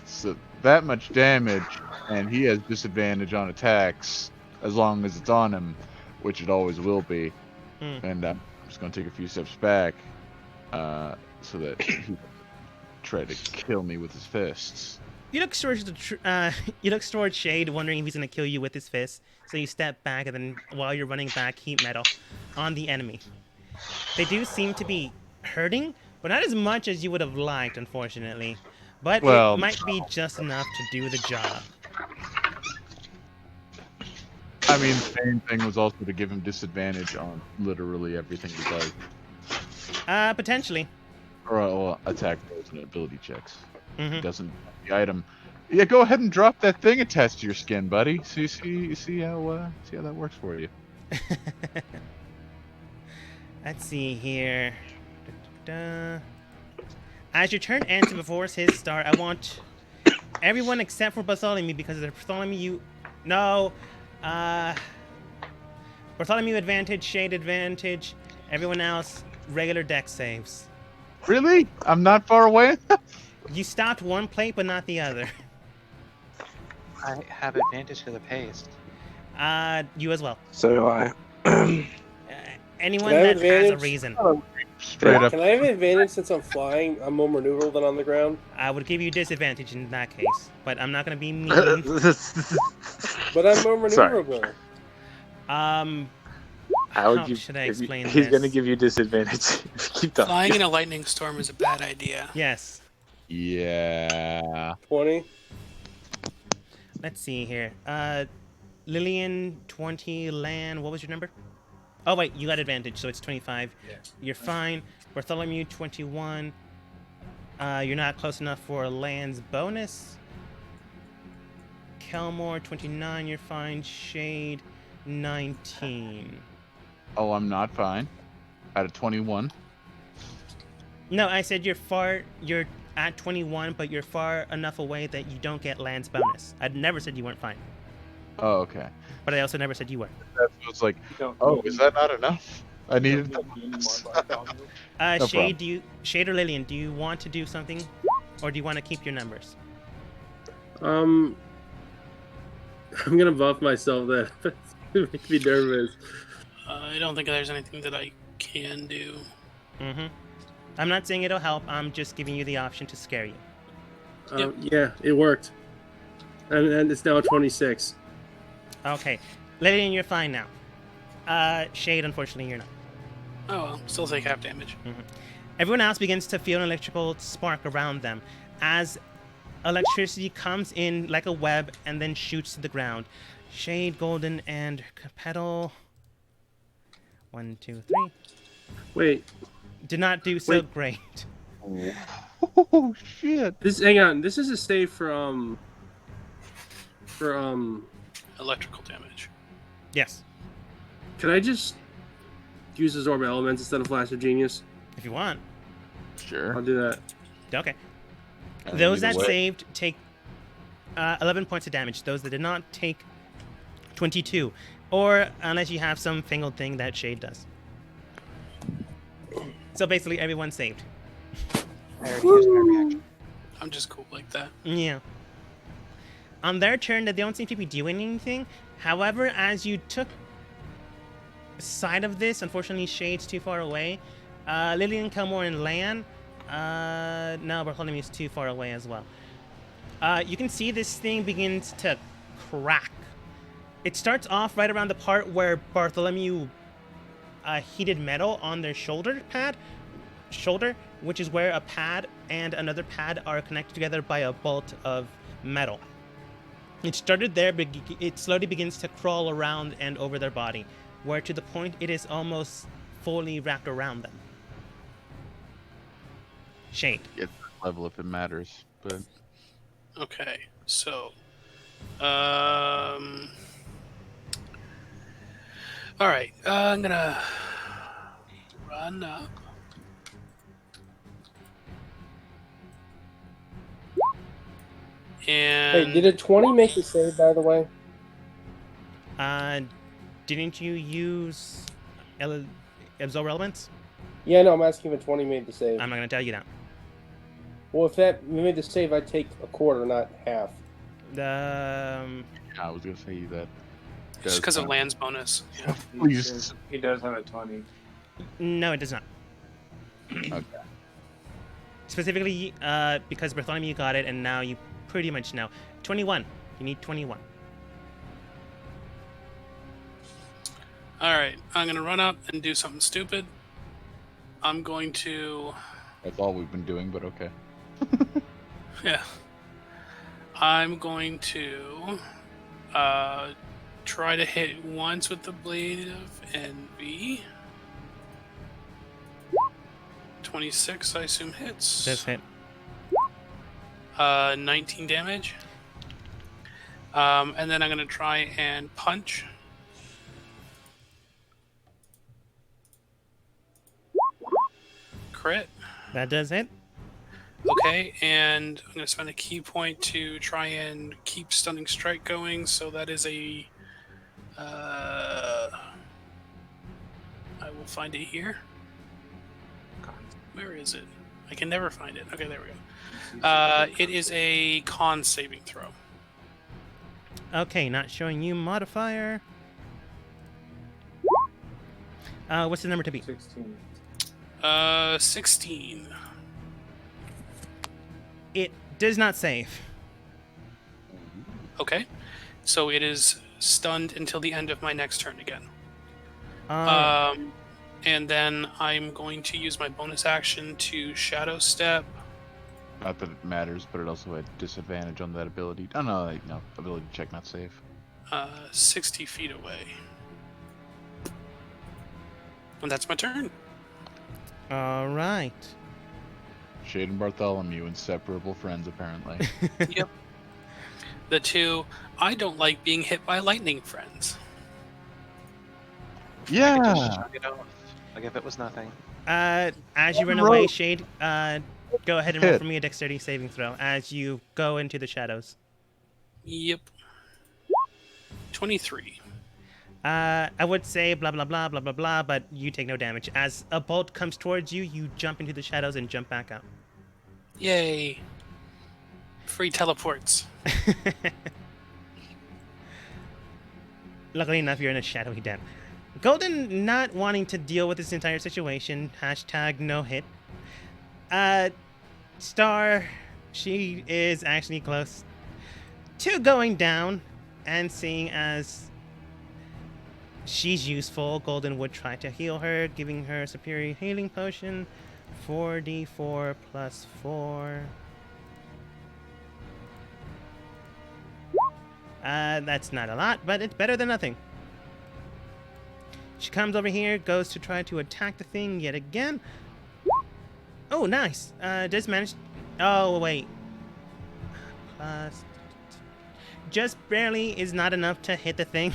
So that much damage, and he has disadvantage on attacks as long as it's on him, which it always will be. And I'm just gonna take a few steps back, so that he can try to kill me with his fists. You look towards Shade, wondering if he's gonna kill you with his fist. So you step back, and then while you're running back, heat metal on the enemy. They do seem to be hurting, but not as much as you would have liked, unfortunately. But Well- it might be just enough to do the job. I mean, the main thing was also to give him disadvantage on literally everything he does. Potentially. Or attack rolls and ability checks. He Hmm. doesn't the item. Yeah, go ahead and drop that thing attached to your skin, buddy. See how that works for you. Let's see here. Da-da-da. As your turn ends before his start, I want everyone except for Bartholomew, because of Bartholomew. No. Bartholomew advantage, Shade advantage. Everyone else, regular deck saves. Really? I'm not far away? You stopped one plate, but not the other. I have advantage because of haste. You as well. So do I. Anyone Can I that have has a advantage? reason. Straight up. Can I have advantage since I'm flying? I'm more maneuverable than on the ground. I would give you disadvantage in that case, but I'm not gonna be mean. But I'm more Sorry. maneuverable. How should I explain He's this? gonna give you disadvantage if you keep talking. Flying in a lightning storm is a bad idea. Yes. Yeah. 20. Let's see here. Lillian, 20. Lan, what was your number? Oh wait, you got advantage, so it's 25. Yeah. You're fine. Bartholomew, 21. You're not close enough for Lan's bonus. Kelmore, 29. You're fine. Shade, 19. Oh, I'm not fine. Out of 21. No, I said you're at 21, but you're far enough away that you don't get Lan's bonus. I never said you weren't fine, Oh, okay. but I also never said you were. That's it's like, oh, is that not enough? I needed the bonus. No Shade or Lillian, do you want to do something, or do you want to keep your numbers? I'm gonna buff myself. That makes me nervous. I don't think there's anything that I can do. Mm-hmm. I'm not saying it'll help. I'm just giving you the option to scare you. Yep. Yeah, it worked, and it's now 26. Okay, Lillian, you're fine now. Shade, unfortunately, you're not. Oh well, still take half damage. Everyone else begins to feel an electrical spark around them as electricity comes in like a web and then shoots to the ground. Shade, Golden, and Petal. 1, 2, 3. Wait, Did not do so Wait. great. Oh shit! hang on. This is a save for Electrical damage. Yes, Can I just use Absorb Elements instead of Flash of Genius? if you want. Sure. I'll do that. Okay. And Those either that way- saved take 11 points of damage. Those that did not take 22. Or unless you have some fingled thing that Shade does. So basically, everyone saved. I already used my reaction. I'm just cool like that. Yeah. On their turn, they don't seem to be doing anything. However, as you took sight of this, unfortunately, Shade's too far away. Lillian, Kelmore, and Lan. No, Bartholomew's too far away as well. You can see this thing begins to crack. It starts off right around the part where Bartholomew heated metal on their shoulder, which is where a pad and another pad are connected together by a bolt of metal. It started there, but it slowly begins to crawl around and over their body, where to the point it is almost fully wrapped around them. Shade. Get that level if it matters, but Okay, so, all right, I'm gonna run up. And Hey, did a 20 make the save, by the way? Didn't you use absorb elements? Yeah, no, I'm asking if a 20 made the save. I'm not gonna tell you that. Well, if that made the save, I'd take a quarter, not half. I was gonna say that. it's because of Land's bonus. Yeah. Please. He does have a 20. No, it does not. Okay. Specifically, because Bartholomew got it, and now you pretty much know. 21. You need 21. All right, I'm gonna run up and do something stupid. I'm going to That's all we've been doing, but okay. Yeah. I'm going to try to hit once with the Blade of Envy. 26, I assume, hits. Does hit. 19 damage. And then I'm going to try and punch. Crit. That does hit. Okay, and I'm going to spend a key point to try and keep Stunning Strike going, so that is a... I will find it here. Where is it? I can never find it. Okay, there we go. It is a con saving throw. Okay, not showing you modifier. What's the number to beat? 16. 16. It does not save. Okay, so it is stunned until the end of my next turn again. And then I'm going to use my bonus action to Shadow Step. Not that it matters, but it also had disadvantage on that ability. Oh no, no, ability check, not save. 60 feet away. And that's my turn. All right. Shade and Bartholomew, inseparable friends, apparently. Yep. The two, I don't like being hit by lightning friends. I could just Yeah. shrug it off, like if it was nothing. As you run away, Shade, go ahead and roll for me a dexterity saving throw as you go into the shadows. Yep. 23. I would say blah blah blah blah blah blah, but you take no damage. As a bolt comes towards you, you jump into the shadows and jump back out. Yay. Free teleports. Luckily enough, you're in a shadowy den. Golden not wanting to deal with this entire situation. Hashtag no hit. Star, she is actually close to going down, and seeing as she's useful, Golden would try to heal her, giving her a superior healing potion. 4d4 plus 4. That's not a lot, but it's better than nothing. She comes over here, goes to try to attack the thing yet again. Oh, nice. Does manage... Oh, wait. Plus... Just barely is not enough to hit the thing.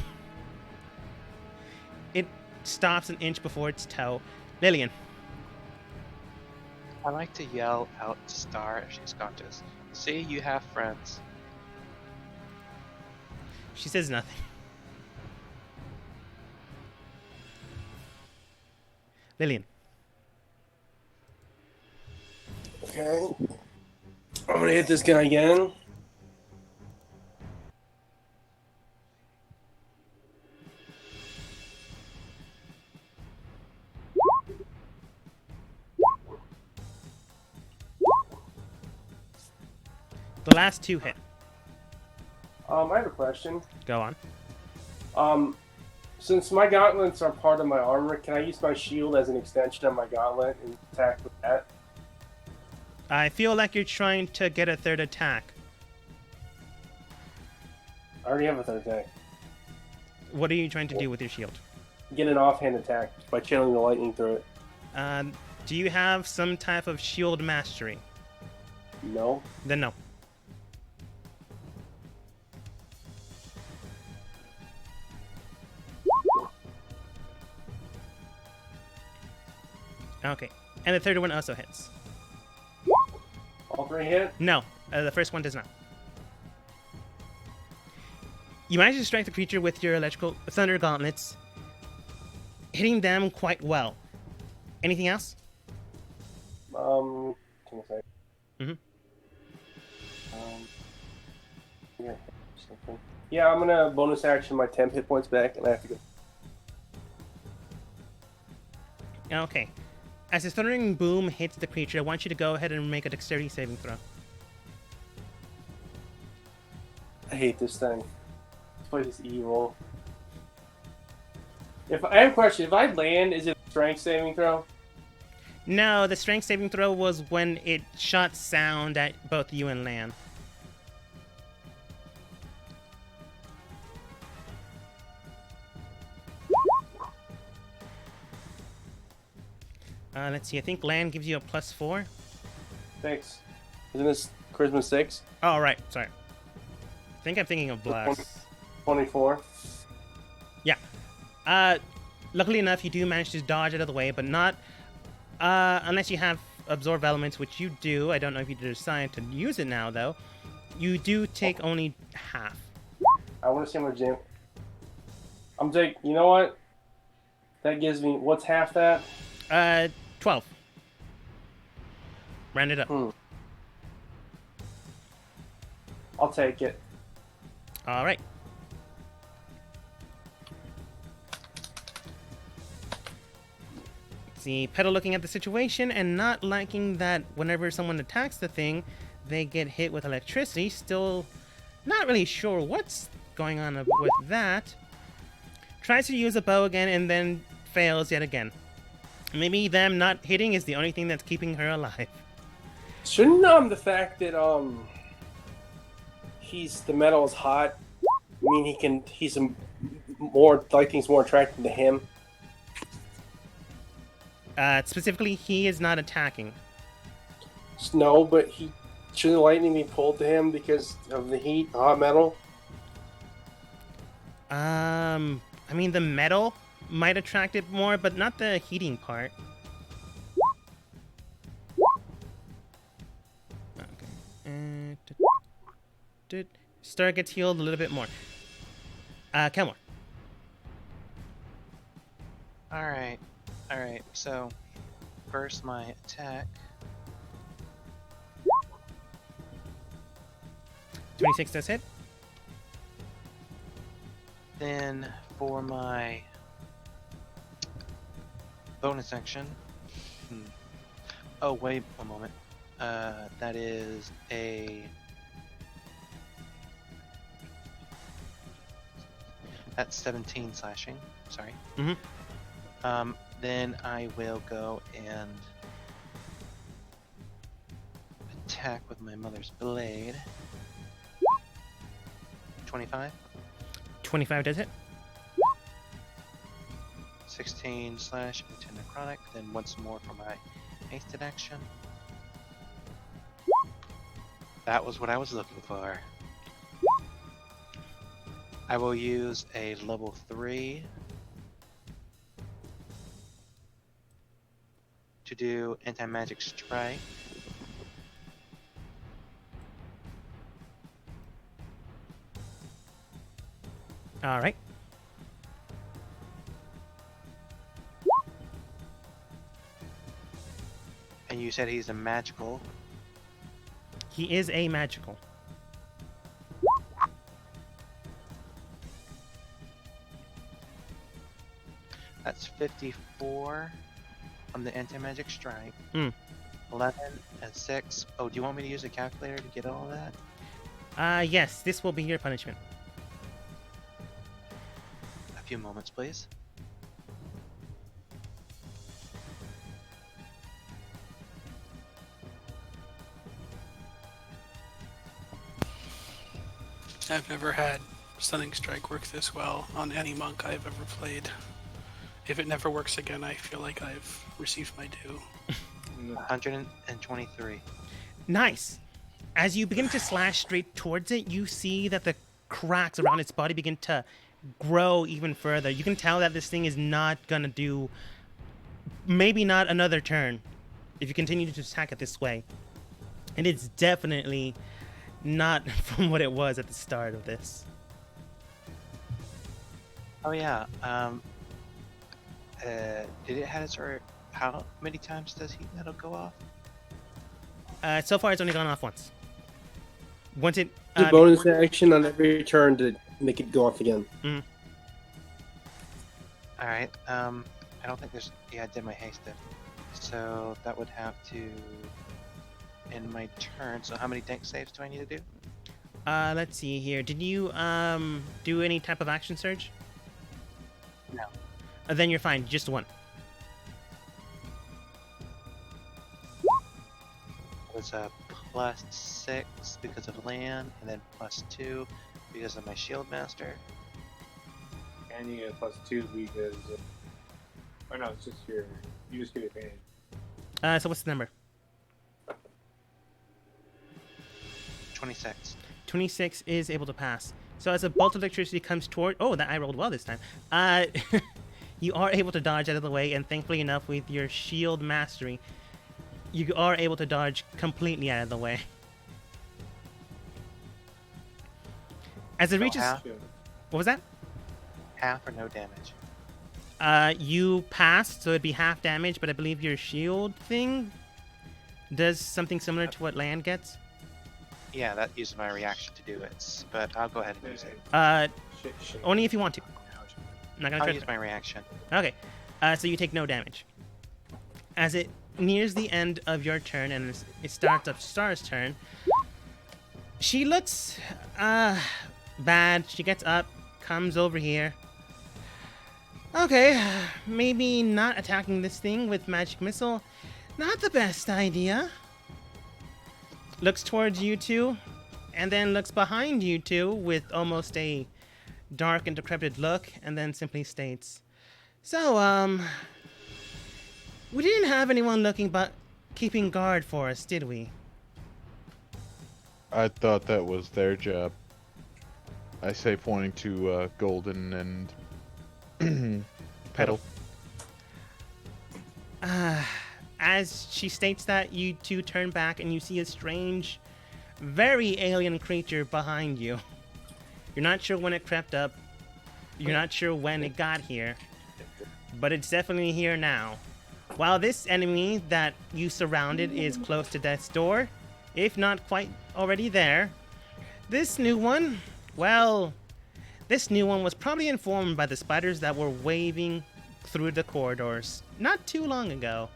It stops an inch before its toe. Lillian. I like to yell out to Star if she's conscious. See, you have friends. She says nothing. Lillian. Okay. I'm gonna hit this guy again. The last two hit. I have a question. Go on. Since my gauntlets are part of my armor, can I use my shield as an extension of my gauntlet and attack with that? I feel like you're trying to get a third attack. I already have a third attack. What are you trying to do with your shield? Get an offhand attack by channeling the lightning through it. Do you have some type of shield mastery? No. Then no. Okay. And the third one also hits. All three hit? No, the first one does not. You manage to strike the creature with your electrical thunder gauntlets, hitting them quite well. Anything else? Give me a second. Mhm. Yeah, something. Yeah, I'm gonna bonus action my 10 hit points back, and I have to go. Okay. As the thundering boom hits the creature, I want you to go ahead and make a dexterity saving throw. I hate this thing. This place is evil. If I have a question, if I land, is it a strength saving throw? No, the strength saving throw was when it shot sound at both you and Lan. Let's see. I think Lan gives you a +4. Thanks. Isn't this Charisma 6? Oh, right. Sorry. I think I'm thinking of Blast. 24. Yeah. Luckily enough, you do manage to dodge out of the way, but not unless you have absorb elements, which you do. I don't know if you decide to use it now, though. You do take only half. I want to see my gym. I'm taking. You know what? That gives me. What's half that? 12. Round it up. I'll take it. All right. See, Petal looking at the situation and not liking that whenever someone attacks the thing, they get hit with electricity. Still not really sure what's going on with that. Tries to use a bow again and then fails yet again. Maybe them not hitting is the only thing that's keeping her alive. Shouldn't the fact that the metal is hot mean he's more like things more attractive to him? Specifically, he is not attacking. No, but shouldn't the lightning be pulled to him because of the heat, the hot metal? I mean, the metal might attract it more, but not the heating part. Okay. Star gets healed a little bit more. Kelmore. Alright. Alright, so first my attack. 26 does hit. Then for my bonus action. Oh, wait one moment. That is a... That's 17 slashing. Sorry. Mm-hmm. Then I will go and attack with my mother's blade. 25. 25 does hit. 16 slash into necrotic. Then once more for my hasted action. That was what I was looking for. I will use a level 3 to do anti-magic strike. All right. And you said he's a magical. He is a magical. That's 54 on the anti-magic strike. 11 and 6. Oh, do you want me to use a calculator to get all that? Yes, this will be your punishment. A few moments, please. I've never had Stunning Strike work this well on any monk I've ever played. If it never works again, I feel like I've received my due. 123. Nice. As you begin to slash straight towards it, you see that the cracks around its body begin to grow even further. You can tell that this thing is not gonna do, maybe not another turn, if you continue to attack it this way. And it's definitely not from what it was at the start of this. Oh yeah. Did it have its or how many times does heat metal go off? So far, it's only gone off once. Once it The bonus action on every turn to make it go off again. Mm. All right. I don't think there's. Yeah, I did my hasted. So that would have to end my turn. So how many deck saves do I need to do? Let's see here. Did you do any type of action surge? No. Then you're fine. Just one. is a +6 because of land, and then +2 because of my shield master. And you get a +2 because. Or no, it's just your. You just get advantage. So what's the number? 26. 26 is able to pass. So as a bolt of electricity comes toward... Oh, that I rolled well this time. You are able to dodge out of the way, and thankfully enough, with your shield mastery, you are able to dodge completely out of the way. As it So reaches... half, What was that? half or no damage. You passed, so it'd be half damage, but I believe your shield thing does something similar to what land gets. Yeah, that uses my reaction to do it, but I'll go ahead and use it. Only if you want to. I'm not gonna I'll try use my reaction. Okay, so you take no damage. As it nears the end of your turn and it starts up Star's turn, she looks bad. She gets up, comes over here. Okay, maybe not attacking this thing with magic missile. Not the best idea. Looks towards you two, and then looks behind you two with almost a dark and decrepit look, and then simply states, "So, we didn't have anyone looking but keeping guard for us, did we?" I thought that was their job. I say, pointing to Golden and Petal. As she states that, you two turn back and you see a strange, very alien creature behind you. You're not sure when it crept up. You're not sure when it got here. But it's definitely here now. While this enemy that you surrounded is close to death's door, if not quite already there, this new one, well, this new one was probably informed by the spiders that were waving through the corridors not too long ago.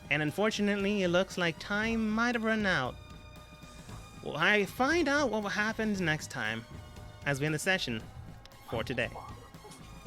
And unfortunately, it looks like time might have run out. Well, I find out what happens next time as we end the session for today.